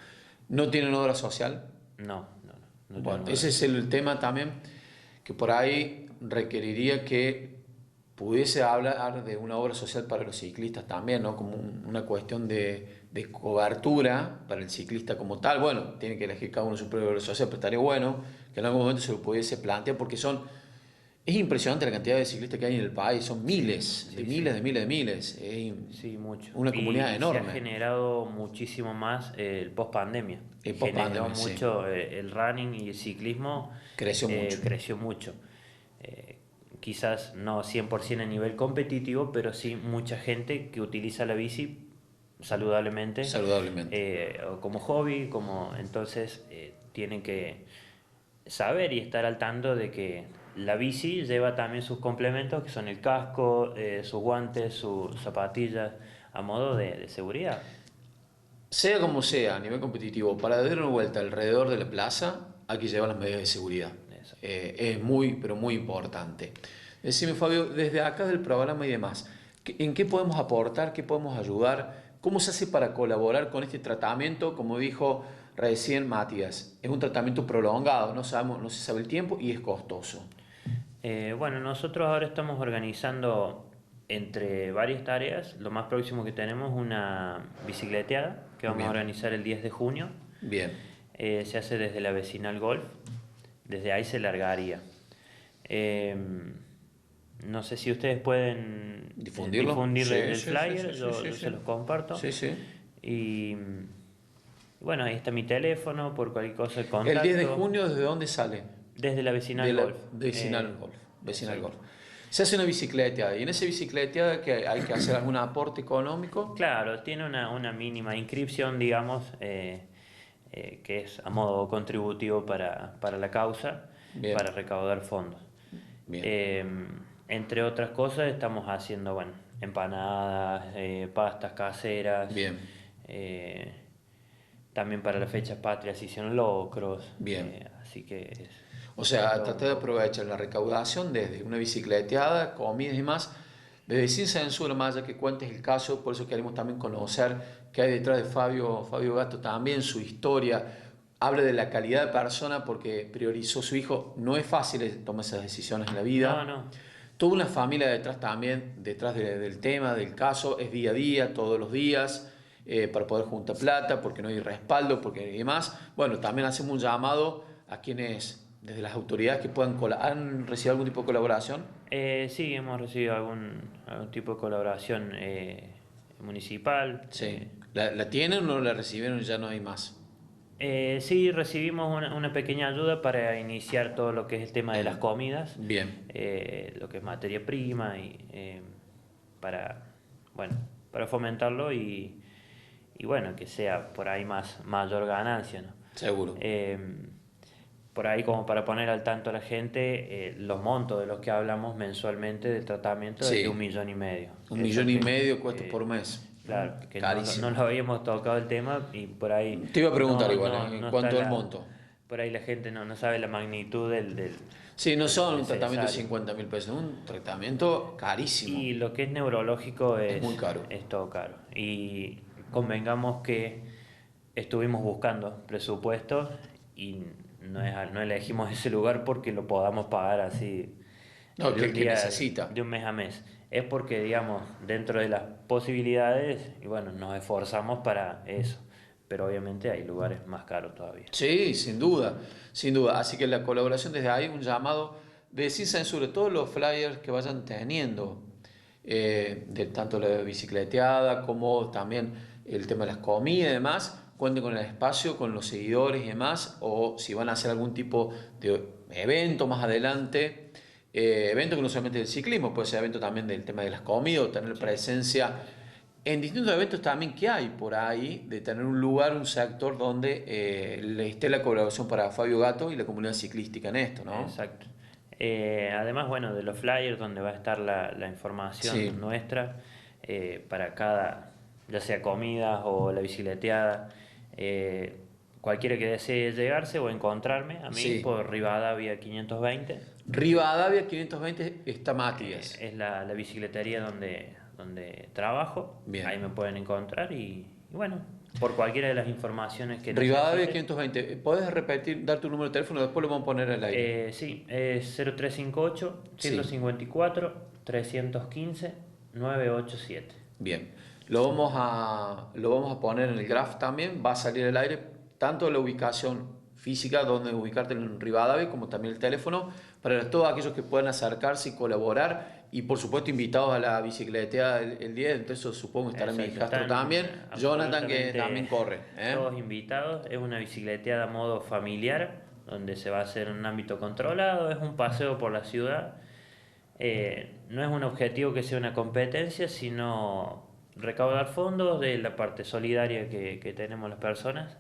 ¿No tienen obra social? No Bueno, tenemos ese es el tema también que por ahí requeriría que pudiese hablar de una obra social para los ciclistas también, ¿no? Como una cuestión de cobertura para el ciclista como tal. Bueno, tiene que elegir cada uno su propia obra social, pero estaría bueno que en algún momento se lo pudiese plantear porque es impresionante la cantidad de ciclistas que hay en el país, son miles, miles. Sí, mucho. Una comunidad enorme. Se ha generado muchísimo más el post-pandemia. El post-pandemia, Generó sí. mucho el running y el ciclismo. Creció mucho. Quizás no 100% a nivel competitivo, pero sí mucha gente que utiliza la bici saludablemente. Saludablemente. O como hobby, entonces tienen que saber y estar al tanto de que la bici lleva también sus complementos, que son el casco, sus guantes, sus zapatillas, a modo de seguridad. Sea como sea, a nivel competitivo, para dar una vuelta alrededor de la plaza hay que llevar las medidas de seguridad. Es muy, pero muy importante. Decime, Fabio, desde acá del programa y demás, ¿en qué podemos aportar? ¿Qué podemos ayudar? ¿Cómo se hace para colaborar con este tratamiento? Como dijo recién Matías, es un tratamiento prolongado, no se sabe el tiempo y es costoso. Bueno, nosotros ahora estamos organizando entre varias tareas. Lo más próximo que tenemos es una bicicleteada que vamos Bien. a organizar el 10 de junio. Bien. Se hace desde la Vecinal Golf. Desde ahí se largaría. No sé si ustedes pueden ¿Difundirlo? difundir Sí, el sí, flyer, sí, yo sí, sí. se los comparto. Sí, sí. Y bueno, ahí está mi teléfono, por cualquier cosa de contacto. El 10 de junio, ¿desde dónde sale? Desde la Vecinal De la Golf. Vecinal Golf. Vecinal sí. Golf. Se hace una bicicleta y en esa bicicleta que hay que hacer algún aporte económico. Claro, tiene una mínima inscripción, digamos, que es a modo contributivo para la causa, Bien. para recaudar fondos. Bien. Entre otras cosas estamos haciendo, bueno, empanadas, pastas caseras. Bien. También para las fechas patrias se hicieron locros. Bien. Así que O sea, tratar de aprovechar la recaudación desde una bicicleteada, comidas y demás, desde Sin Censura, más allá que cuentes el caso. Por eso queremos también conocer qué hay detrás de Fabio Gato también, su historia. Habla de la calidad de persona porque priorizó a su hijo. No es fácil tomar esas decisiones en la vida. No. Toda una familia detrás también, del tema, del caso, es día a día, todos los días, para poder juntar plata, porque no hay respaldo, porque y demás. Bueno, también hacemos un llamado a quienes, desde las autoridades, que puedan ¿han recibido algún tipo de colaboración? Sí, hemos recibido algún tipo de colaboración municipal. Sí. ¿La tienen o no la recibieron y ya no hay más? Sí, recibimos una pequeña ayuda para iniciar todo lo que es el tema de las comidas. Bien. Lo que es materia prima y para fomentarlo y bueno, que sea por ahí mayor ganancia, ¿no? Seguro. Por ahí, como para poner al tanto a la gente, los montos de los que hablamos mensualmente del tratamiento Sí. es de 1,5 millones. 1,5 millones cuesta por mes. Claro, que Carísimo. no lo habíamos tocado el tema y por ahí... Te iba a preguntar igual, en cuanto está al monto. Por ahí la gente no sabe la magnitud del Sí, no son un necesario. tratamiento de 50.000 pesos, es un tratamiento carísimo. Y lo que es neurológico es muy caro. Es todo caro. Y convengamos que estuvimos buscando presupuestos y no elegimos ese lugar porque lo podamos pagar así. No, de un que día, necesita. de un mes a mes. Es porque, digamos, dentro de las posibilidades, y bueno, nos esforzamos para eso. Pero obviamente hay lugares más caros todavía. Sí, sin duda, sin duda. Así que la colaboración desde ahí, un llamado de Sin Censura, todos los flyers que vayan teniendo, de tanto la bicicleteada como también el tema de las comidas y demás, cuenten con el espacio, con los seguidores y demás, o si van a hacer algún tipo de evento más adelante, evento que no solamente del ciclismo, puede ser evento también del tema de las comidas, o tener presencia en distintos eventos también que hay por ahí, de tener un lugar, un sector donde le esté la colaboración para Fabio Gato y la comunidad ciclística en esto, ¿no? Exacto. Además, bueno, de los flyers donde va a estar la información Sí. nuestra para cada, ya sea comidas o la bicicleteada, cualquiera que desee llegarse o encontrarme a mí Sí. por Rivadavia 520. Rivadavia 520 está Matías. Es la bicicletería donde trabajo. Bien. Ahí me pueden encontrar y bueno, por cualquiera de las informaciones que Rivadavia necesiten. 520. ¿Podés repetir, dar tu número de teléfono? Después lo vamos a poner al aire. Sí, es 0358 Sí. 154 315 987. Bien. Lo vamos a poner en el graph también. Va a salir al aire tanto la ubicación física, donde ubicarte en Rivadavia, como también el teléfono, para todos aquellos que puedan acercarse y colaborar. Y por supuesto, invitados a la bicicleteada el 10. Entonces, supongo estará mi Exacto, Castro están también. Jonathan, que absolutamente también corre. Todos invitados. Es una bicicleteada a modo familiar, donde se va a hacer en un ámbito controlado. Es un paseo por la ciudad. No es un objetivo que sea una competencia, sino recaudar fondos de la parte solidaria que tenemos las personas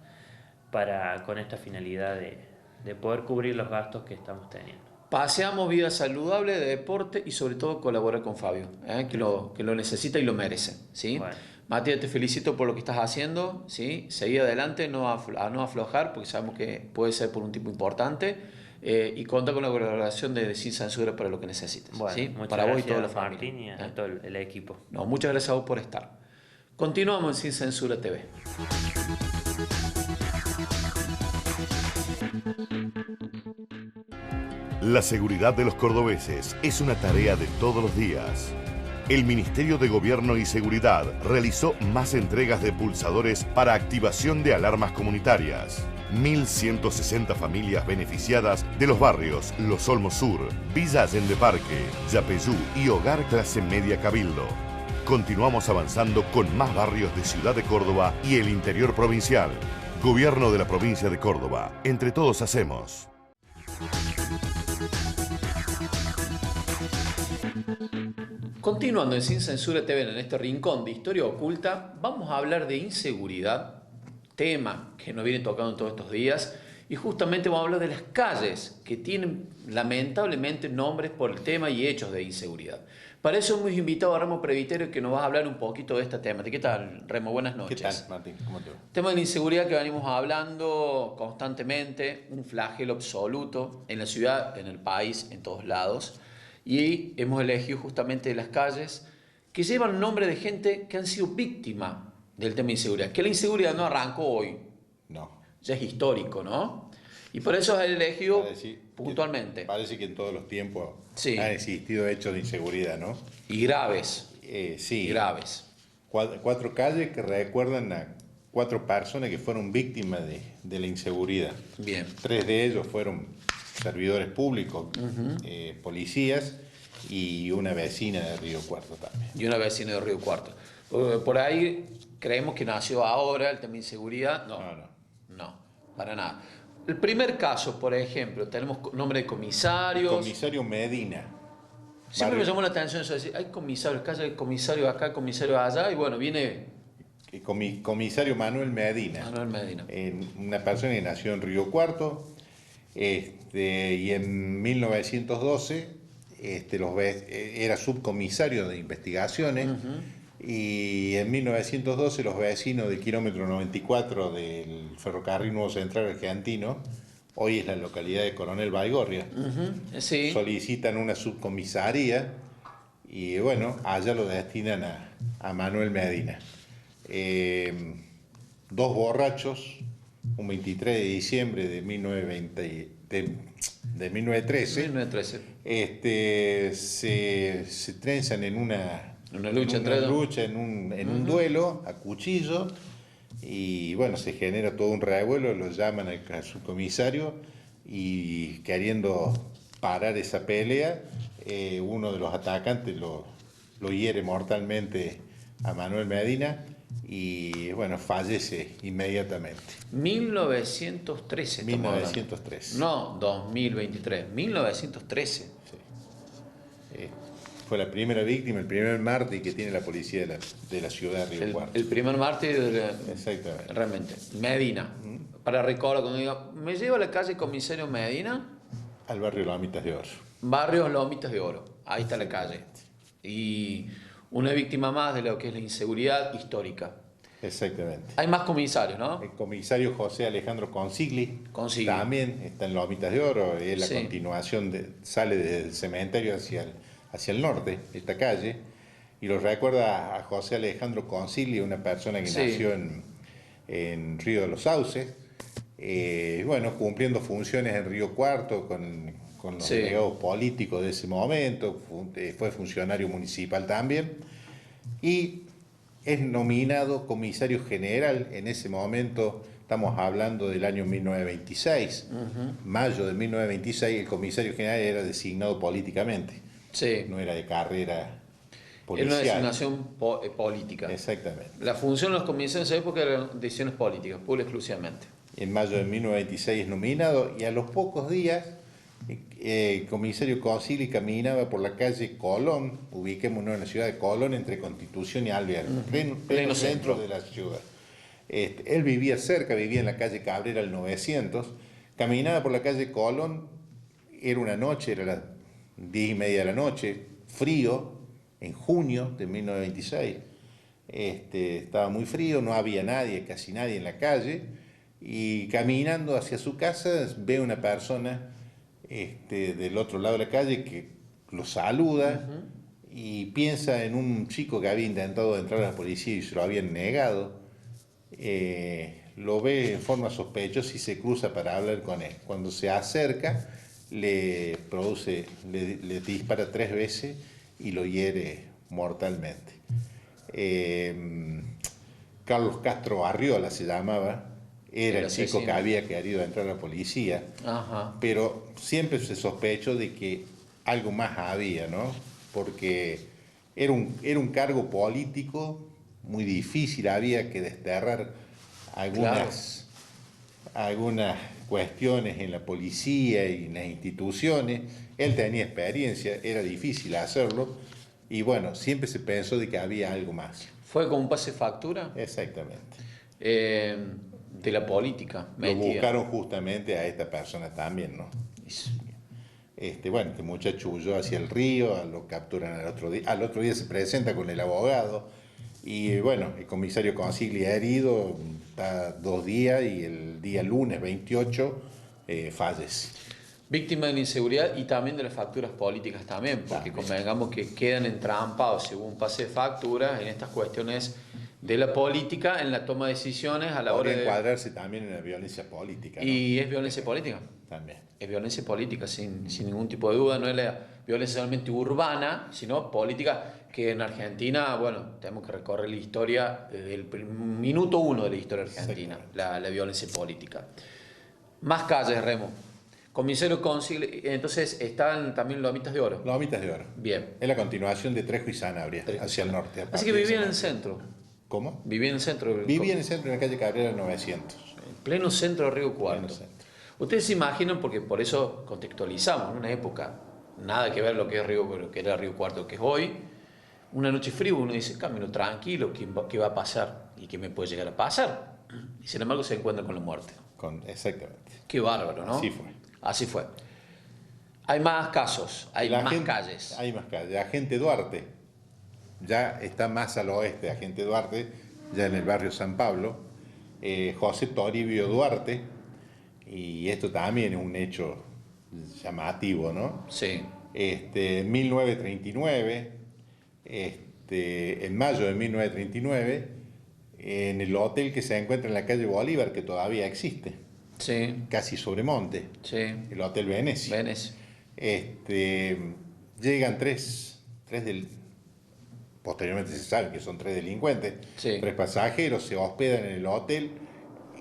con esta finalidad de poder cubrir los gastos que estamos teniendo. Paseamos vida saludable, de deporte y sobre todo colaborar con Fabio, que lo necesita y lo merece. ¿Sí? Bueno. Matías, te felicito por lo que estás haciendo. ¿Sí? Seguí adelante, no aflojar, porque sabemos que puede ser por un tipo importante. Y conta con la colaboración de Sin Censura para lo que necesites. Bueno, ¿sí? muchas Para vos y gracias, toda la familia. Martín, y a todo el equipo. No, muchas gracias a vos por estar. Continuamos en Sin Censura TV. La seguridad de los cordobeses es una tarea de todos los días. El Ministerio de Gobierno y Seguridad realizó más entregas de pulsadores para activación de alarmas comunitarias. 1.160 familias beneficiadas de los barrios Los Olmos Sur, Villa Allende Parque, Yapeyú y Hogar Clase Media Cabildo. Continuamos avanzando con más barrios de Ciudad de Córdoba y el interior provincial. Gobierno de la provincia de Córdoba. Entre todos hacemos. Continuando en Sin Censura TV, en este rincón de historia oculta, vamos a hablar de inseguridad, tema que nos viene tocando todos estos días, y justamente vamos a hablar de las calles que tienen lamentablemente nombres por el tema y hechos de inseguridad. Para eso hemos invitado a Remo Previtero, que nos va a hablar un poquito de esta temática. ¿Qué tal, Remo? Buenas noches. ¿Qué tal, Martín? ¿Cómo te va? Tema de la inseguridad que venimos hablando constantemente, un flagelo absoluto en la ciudad, en el país, en todos lados. Y hemos elegido justamente las calles que llevan nombre de gente que han sido víctima del tema de inseguridad. Que la inseguridad no arrancó hoy, No. ya es histórico, ¿no? Y por eso he elegido puntualmente. Parece que en todos los tiempos Sí. han existido hechos de inseguridad, ¿no? Y graves, Sí. y graves. Cuatro calles que recuerdan a 4 personas que fueron víctimas de la inseguridad. Bien. 3 de ellos fueron servidores públicos, policías, y una vecina de Río Cuarto también. Y una vecina de Río Cuarto. Por ahí creemos que nació ahora el tema de inseguridad. No, para nada. El primer caso, por ejemplo, tenemos nombre de comisarios. Comisario Medina. Siempre me llamó la atención eso de decir, hay comisarios, calle de comisario acá, comisario allá, y bueno, viene Comisario Manuel Medina. Manuel Medina. Una persona que nació en Río Cuarto, y en 1912 era subcomisario de investigaciones. Y en 1912 los vecinos del kilómetro 94 del ferrocarril Nuevo Central Argentino, hoy es la localidad de Coronel Baigorria, Sí. solicitan una subcomisaría y bueno, allá lo destinan a Manuel Medina. 2 borrachos, un 23 de diciembre de 1913, 1913. se trenzan en una lucha entre ellos. en un duelo a cuchillo, y bueno, se genera todo un revuelo, lo llaman al subcomisario y queriendo parar esa pelea, uno de los atacantes lo hiere mortalmente a Manuel Medina y bueno, fallece inmediatamente. 1913. 1913. No, 2023. 1913. Sí. Fue la primera víctima, el primer mártir que tiene la policía de la ciudad de Río Cuarto. El primer mártir de Exactamente. realmente. Medina. Para recordar, cuando digo, me llevo a la calle Comisario Medina, Al barrio Lomitas de Oro. barrio Lomitas de Oro. Ahí está la calle. Y una víctima más de lo que es la inseguridad histórica. Exactamente. Hay más comisarios, ¿no? El comisario José Alejandro Consigli, Consigli. también está en Lomitas de Oro, es la Sí. continuación, sale desde el cementerio hacia el norte, esta calle, y lo recuerda a José Alejandro Consigli, una persona que Sí. nació en Río de los Sauces, bueno, cumpliendo funciones en Río Cuarto con los Sí. delegados políticos de ese momento, fue funcionario municipal también, y es nominado comisario general en ese momento. Estamos hablando del año 1926. Mayo de 1926, el comisario general era designado políticamente, Sí. no era de carrera Era una policial. designación política. Exactamente. La función de los comisarios en esa época eran decisiones políticas, pura y exclusivamente. En mayo de 1926 es nominado y a los pocos días El comisario Consigli caminaba por la calle Colón, ubiquémonos en la ciudad de Colón, entre Constitución y Alvear, pleno centro de la ciudad. Él vivía cerca, vivía en la calle Cabrera al 900, caminaba por la calle Colón, era una noche, era las 10:30 de la noche, frío, en junio de 1926, estaba muy frío, no había nadie, casi nadie en la calle, y caminando hacia su casa ve una persona del otro lado de la calle que lo saluda y piensa en un chico que había intentado entrar a la policía y se lo habían negado. Lo ve en forma sospechosa y se cruza para hablar con él. Cuando se acerca, le dispara 3 veces y lo hiere mortalmente. Carlos Castro Arriola se llamaba, era el chico que había querido entrar a la policía, pero siempre se sospechó de que algo más había, ¿no? Porque era un cargo político muy difícil, había que desterrar algunas cuestiones en la policía y en las instituciones. Él tenía experiencia, era difícil hacerlo, y bueno, siempre se pensó de que había algo más. ¿Fue como un pase factura? Exactamente. De la política. Lo buscaron justamente a esta persona también, ¿no? Bueno, este muchacho huyó hacia el río, lo capturan al otro día se presenta con el abogado, y bueno, el comisario Consigli herido, está 2 días, y el día lunes 28 fallece. Víctima de la inseguridad y también de las facturas políticas también, porque convengamos que quedan entrampados según pase de facturas en estas cuestiones de la política, en la toma de decisiones a la hora de encuadrarse también en la violencia política, ¿no? Y es violencia política. También. Es violencia política, sin ningún tipo de duda. No es la violencia solamente urbana, sino política, que en Argentina, bueno, tenemos que recorrer la historia desde el minuto 1 de la historia argentina, la violencia política. Más calles, Remo. Comisario Consigli, entonces están también Lomitas de Oro. Lomitas de Oro. Bien. Es la continuación de Trejo y Sanabria, hacia el norte. Así que vivía en el centro. ¿Cómo? Vivía en el centro. Vivía en el centro, en la calle Cabrera 900. En pleno centro de Río Cuarto. Ustedes se imaginan, porque por eso contextualizamos, en una época, nada que ver lo que era Río Cuarto, que es hoy, una noche fría uno dice, camino tranquilo, ¿qué va a pasar? ¿Y qué me puede llegar a pasar? Y sin embargo se encuentra con la muerte. Exactamente. Qué bárbaro, ¿no? Así fue. Así fue. Hay más casos, hay más calles. Hay más calles. Agente Duarte, ya está más al oeste, Agente Duarte, ya en el barrio San Pablo. José Toribio Duarte, y esto también es un hecho llamativo, ¿no? Sí. En 1939, en mayo de 1939, en el hotel que se encuentra en la calle Bolívar, que todavía existe, Sí. casi sobre monte, Sí. el Hotel Venecia. Llegan tres posteriormente se sabe que son 3 delincuentes, Sí. 3 pasajeros, se hospedan en el hotel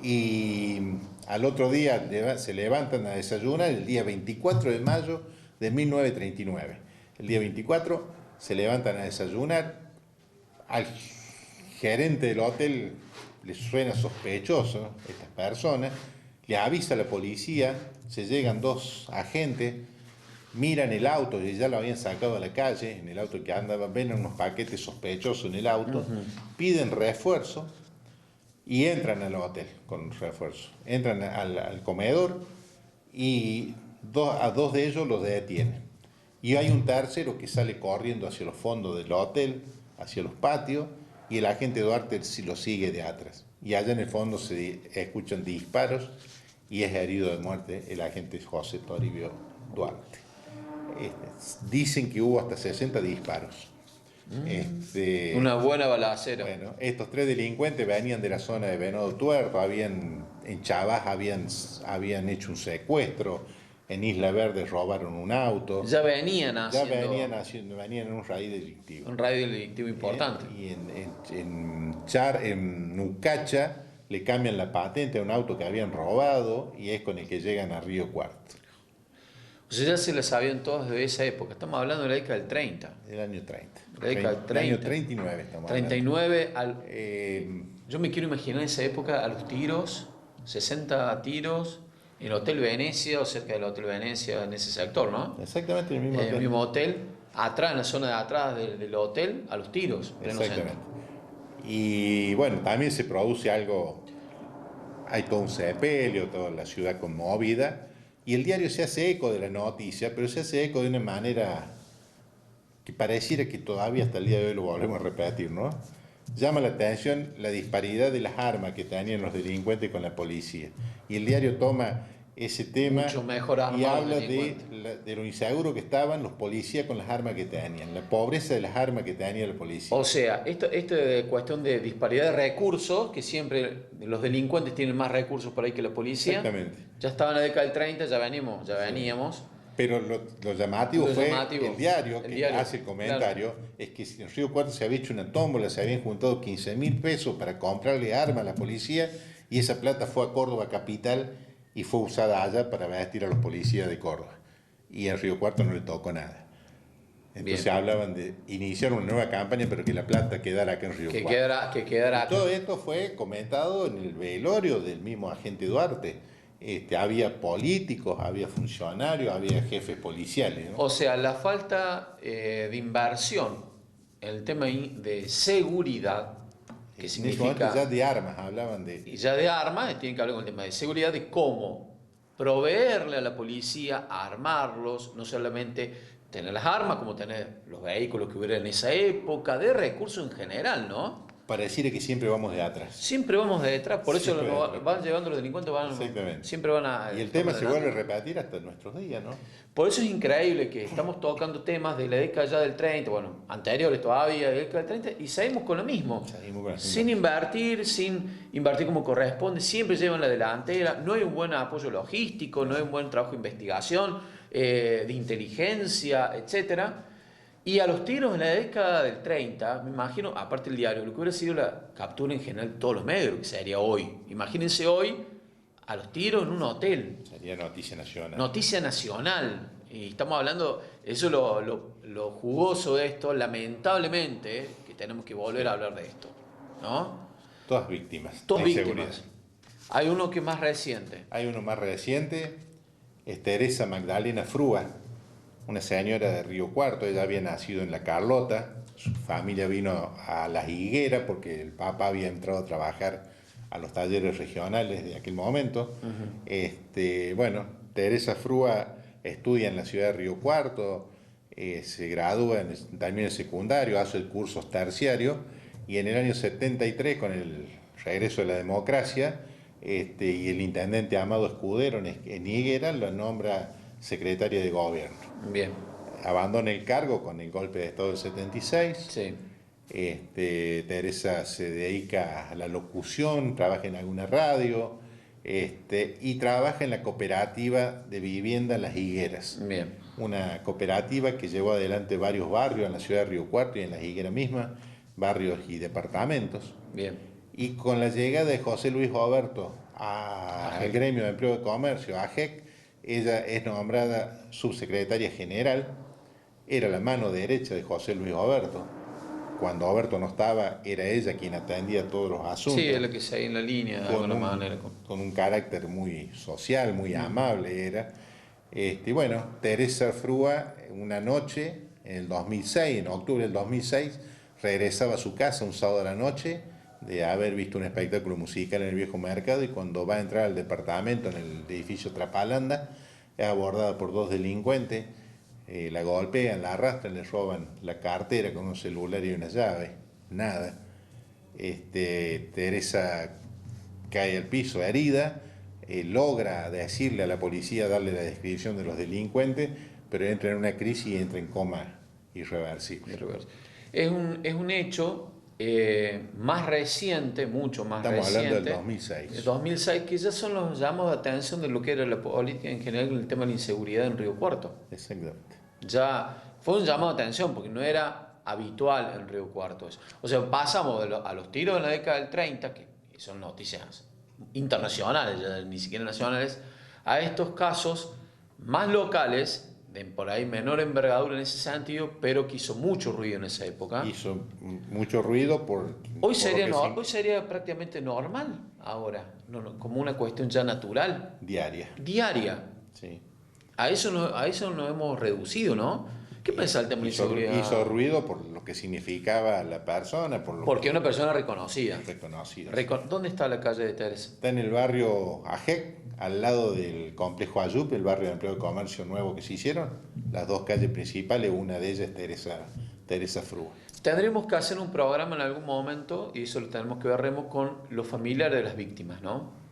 y al otro día se levantan a desayunar el día 24 de mayo de 1939. El día 24 se levantan a desayunar, al gerente del hotel le suena sospechoso estas personas, le avisa a la policía, se llegan 2 agentes, miran el auto, y ya lo habían sacado a la calle, en el auto que andaba, ven unos paquetes sospechosos en el auto, piden refuerzo y entran al hotel con refuerzo. Entran al comedor y a 2 de ellos los detienen. Y hay un tercero que sale corriendo hacia los fondos del hotel, hacia los patios, y el agente Duarte lo sigue de atrás. Y allá en el fondo se escuchan disparos y es herido de muerte el agente José Toribio Duarte. Dicen que hubo hasta 60 disparos. Una buena balacera. Bueno, estos 3 delincuentes venían de la zona de Venado Tuerto, en Chavás habían hecho un secuestro, en Isla Verde robaron un auto. Ya venían venían en un raíz delictivo. Un radio delictivo importante. Y en Nucacha le cambian la patente a un auto que habían robado y es con el que llegan a Río Cuarto. O sea, ya se la sabían todos desde esa época. Estamos hablando de la década del 30. Del año 30. La década del 30. El año 39 estamos 39 yo me quiero imaginar esa época a los tiros, 60 tiros, En el Hotel Venecia o cerca del Hotel Venecia, en ese sector, ¿no? Exactamente el mismo En hotel. el mismo hotel, atrás, en la zona de atrás del hotel, a los tiros. Pleno Exactamente. centro. Y bueno, también se produce algo, hay todo un sepelio, toda la ciudad conmovida, y el diario se hace eco de la noticia, pero se hace eco de una manera que pareciera que todavía hasta el día de hoy lo volvemos a repetir, ¿no? Llama la atención la disparidad de las armas que tenían los delincuentes con la policía. Y el diario toma ese tema Mucho mejor y armado habla el delincuente. de lo inseguro que estaban los policías con las armas que tenían, la pobreza de las armas que tenía la policía. O sea, esto es cuestión de disparidad de recursos, que siempre los delincuentes tienen más recursos por ahí que la policía. Exactamente. Ya estaba en la década del 30, ya veníamos. Pero lo llamativo Lo fue llamativo, el diario el que diario, hace el comentario, es que en Río Cuarto se había hecho una tómbola, se habían juntado 15.000 pesos para comprarle armas a la policía y esa plata fue a Córdoba capital y fue usada allá para vestir a los policías de Córdoba. Y en Río Cuarto no le tocó nada. Entonces Bien. hablaban de iniciar una nueva campaña, pero que la plata quedara acá en Río Que Cuarto. quedara Y todo esto fue comentado en el velorio del mismo agente Duarte. Había políticos, había funcionarios, había jefes policiales, ¿no? O sea, la falta de inversión en el tema de seguridad, que En ese momento significa, ya de armas hablaban de... y ya de armas, tienen que hablar con el tema de seguridad, de cómo proveerle a la policía, armarlos, no solamente tener las armas, como tener los vehículos que hubiera en esa época, de recursos en general, ¿no? Pareciera que siempre vamos de atrás. Siempre vamos de detrás, por eso Siempre de lo atrás. van llevando los delincuentes, Exactamente. siempre van a... Y el tema se adelante. vuelve a repetir hasta nuestros días, ¿no? Por eso es increíble que estamos tocando temas de la década ya del 30, bueno, anteriores todavía, de la década del 30, y seguimos con lo mismo. Seguimos con la Sin invertir como corresponde, siempre llevan la delantera, no hay un buen apoyo logístico, no hay un buen trabajo de investigación, de inteligencia, etcétera. Y a los tiros en la década del 30, me imagino, aparte del diario, lo que hubiera sido la captura en general de todos los medios, lo que sería hoy. Imagínense hoy a los tiros en un hotel. Sería noticia nacional. Noticia nacional. Y estamos hablando, eso es lo jugoso de esto, lamentablemente, que tenemos que volver a hablar de esto. ¿No? Todas víctimas. Todas de víctimas. inseguridad. Hay uno que es más reciente. Hay uno más reciente, es Teresa Magdalena Frúa, una señora de Río Cuarto. Ella había nacido en La Carlota, su familia vino a Las Higueras porque el papá había entrado a trabajar a los talleres regionales de aquel momento. Bueno, Teresa Frúa estudia en la ciudad de Río Cuarto, se gradúa también en secundario, hace cursos terciarios y en el año 73, con el regreso de la democracia, y el intendente Amado Escudero en Higuera lo nombra secretaria de gobierno. Bien. Abandona el cargo con el golpe de Estado del 76. Sí. Teresa se dedica a la locución, trabaja en alguna radio, y trabaja en la cooperativa de vivienda Las Higueras. Bien. Una cooperativa que llevó adelante varios barrios en la ciudad de Río Cuarto y en Las Higueras misma, barrios y departamentos. Bien. Y con la llegada de José Luis Oberto al gremio de empleo de comercio, AGEC, ella es nombrada subsecretaria general, era la mano derecha de José Luis Oberto. Cuando Oberto no estaba, era ella quien atendía todos los asuntos. Sí, es lo que se hay en la línea, de alguna manera. Con un carácter muy social, muy amable era. Bueno, Teresa Frúa, una noche, en el 2006, en octubre del 2006, regresaba a su casa un sábado a la noche de haber visto un espectáculo musical en el Viejo Mercado, y cuando va a entrar al departamento en el edificio Trapalanda, es abordada por dos delincuentes, la golpean, la arrastran, le roban la cartera con un celular y una llave, nada. Teresa cae al piso herida, logra decirle a la policía, darle la descripción de los delincuentes, pero entra en una crisis y entra en coma irreversible. Es un hecho más reciente, mucho más Estamos reciente. hablando del 2006. El 2006, que ya son los llamados de atención de lo que era la política en general en el tema de la inseguridad en Río Cuarto. Exactamente. Ya fue un llamado de atención porque no era habitual en Río Cuarto eso. O sea, pasamos a los tiros de la década del 30, que son noticias internacionales, ya ni siquiera nacionales, a estos casos más locales de por ahí menor envergadura en ese sentido, pero que hizo mucho ruido en esa época. Hizo mucho ruido Hoy sería prácticamente normal ahora, como una cuestión ya natural, diaria. Sí. A eso nos hemos reducido, ¿no? ¿Qué pensás del tema de inseguridad? Hizo ruido por lo que significaba la persona. Porque es una persona reconocida. ¿Dónde está la calle de Teresa? Está en el barrio Ajec, al lado del complejo Ayup, el barrio de empleo de comercio nuevo que se hicieron. Las dos calles principales, una de ellas es Teresa Frúa. Tendremos que hacer un programa en algún momento, y eso lo tenemos que ver con los familiares de las víctimas, ¿no?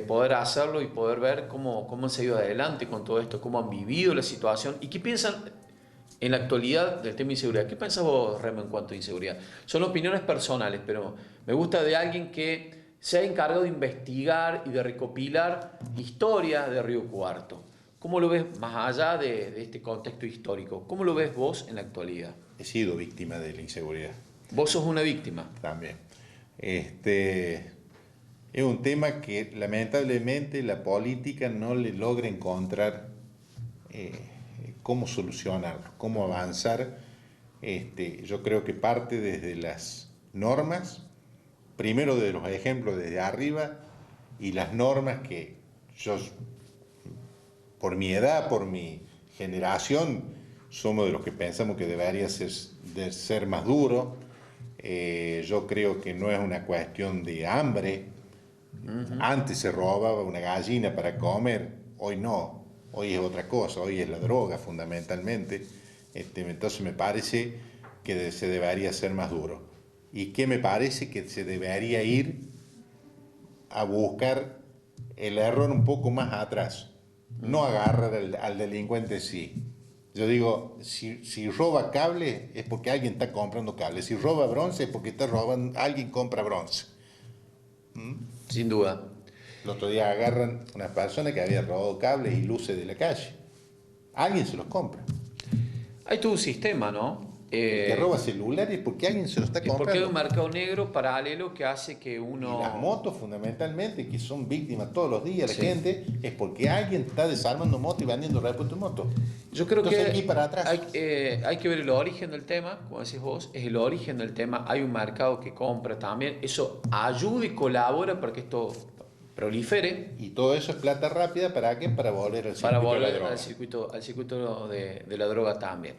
Poder hacerlo y poder ver cómo han seguido adelante con todo esto, cómo han vivido la situación y qué piensan en la actualidad del tema de inseguridad. ¿Qué pensás vos, Remo, en cuanto a inseguridad? Son opiniones personales, pero me gusta de alguien que se ha encargado de investigar y de recopilar historia de Río Cuarto. ¿Cómo lo ves más allá de este contexto histórico? ¿Cómo lo ves vos en la actualidad? He sido víctima de la inseguridad. ¿Vos sos una víctima? También. Es un tema que lamentablemente la política no le logra encontrar cómo solucionarlo, cómo avanzar. Yo creo que parte desde las normas, primero de los ejemplos desde arriba, y las normas que yo, por mi edad, por mi generación, somos de los que pensamos que debería ser más duro. Yo creo que no es una cuestión de hambre. Antes se robaba una gallina para comer, hoy no, hoy es otra cosa, hoy es la droga fundamentalmente. Entonces me parece que se debería ser más duro. Y que me parece que se debería ir a buscar el error un poco más atrás, no agarrar al delincuente sí. Yo digo, si roba cable es porque alguien está comprando cable, si roba bronce es porque alguien compra bronce. Sin duda. El otro día agarran una persona que había robado cables y luces de la calle. Alguien se los compra. Hay todo un sistema, ¿no? Que roba celulares porque alguien se los está comprando. Porque hay un mercado negro paralelo que hace que uno... Y las motos fundamentalmente, que son víctimas todos los días la gente, es porque alguien está desarmando motos y vendiendo repuestos de motos. Yo creo entonces, que aquí para atrás. Hay que ver el origen del tema, como decís vos, es el origen del tema. Hay un mercado que compra también. Eso ayuda y colabora para que esto prolifere. Y todo eso es plata rápida, ¿para qué? Para volver al circuito de la droga. Al circuito de la droga también.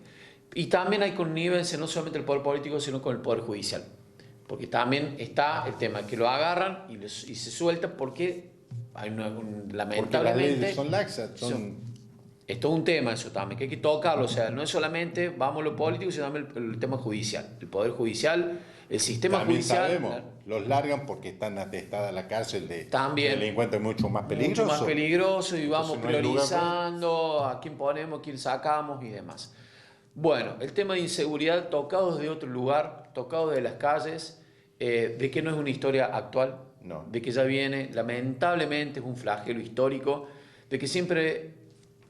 Y también hay connivencia no solamente del poder político, sino con el poder judicial. Porque también está el tema que lo agarran y se suelta porque hay lamentablemente... Porque las leyes son laxas. Es todo un tema eso también, que hay que tocarlo. O sea, no es solamente vamos lo político, sino también el tema judicial. El poder judicial, el sistema también judicial... Sabemos, los largan porque están atestadas a la cárcel de delincuentes mucho más peligrosos. Mucho más peligrosos y vamos entonces, priorizando a quién ponemos, quién sacamos y demás. Bueno, el tema de inseguridad tocado desde otro lugar, tocado desde las calles, de que no es una historia actual, no. De que ya viene, lamentablemente es un flagelo histórico, de que siempre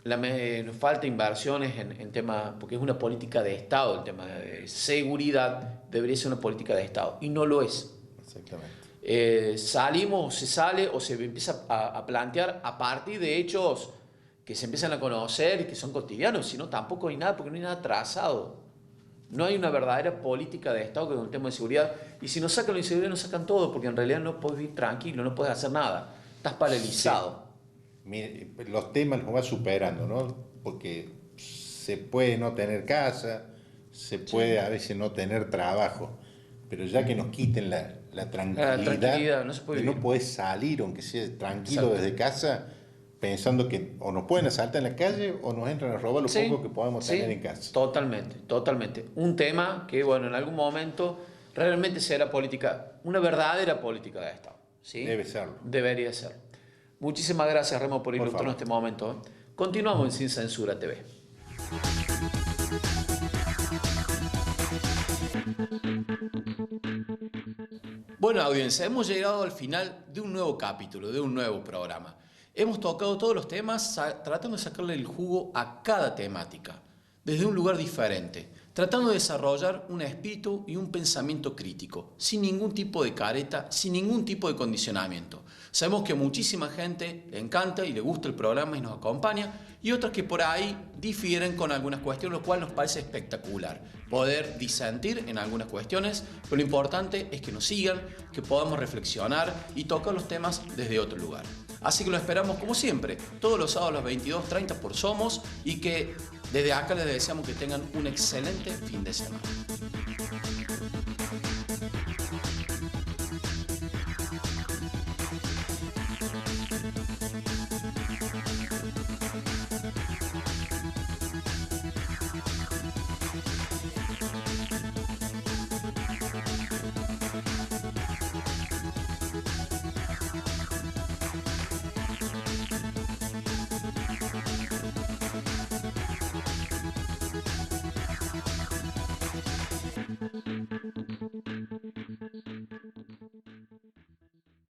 nos falta inversiones en temas, porque es una política de Estado, el tema de seguridad debería ser una política de Estado, y no lo es. Exactamente. Se sale o se empieza a plantear a partir de hechos que se empiezan a conocer y que son cotidianos, sino tampoco hay nada, porque no hay nada trazado. No hay una verdadera política de Estado con el tema de seguridad. Y si nos sacan la inseguridad, nos sacan todo, porque en realidad no puedes vivir tranquilo, no puedes hacer nada. Estás paralizado. Sí. Mire, los temas los va superando, ¿no? Porque se puede no tener casa, se puede a veces no tener trabajo, pero ya que nos quiten la tranquilidad no se puede de no poder salir, aunque sea tranquilo desde casa, pensando que o nos pueden asaltar en la calle o nos entran a robar lo poco que podemos tener en casa. Totalmente. Un tema que, bueno, en algún momento realmente será política, una verdadera política de Estado. ¿Sí? Debe serlo. Debería ser. Muchísimas gracias, Remo, por ilustrarnos este momento. Continuamos en Sin Censura TV. Bueno, audiencia, hemos llegado al final de un nuevo capítulo, de un nuevo programa. Hemos tocado todos los temas tratando de sacarle el jugo a cada temática, desde un lugar diferente, tratando de desarrollar un espíritu y un pensamiento crítico, sin ningún tipo de careta, sin ningún tipo de condicionamiento. Sabemos que a muchísima gente le encanta y le gusta el programa y nos acompaña, y otras que por ahí difieren con algunas cuestiones, lo cual nos parece espectacular. Poder disentir en algunas cuestiones, pero lo importante es que nos sigan, que podamos reflexionar y tocar los temas desde otro lugar. Así que lo esperamos como siempre, todos los sábados a las 22:30 por Somos, y que desde acá les deseamos que tengan un excelente fin de semana.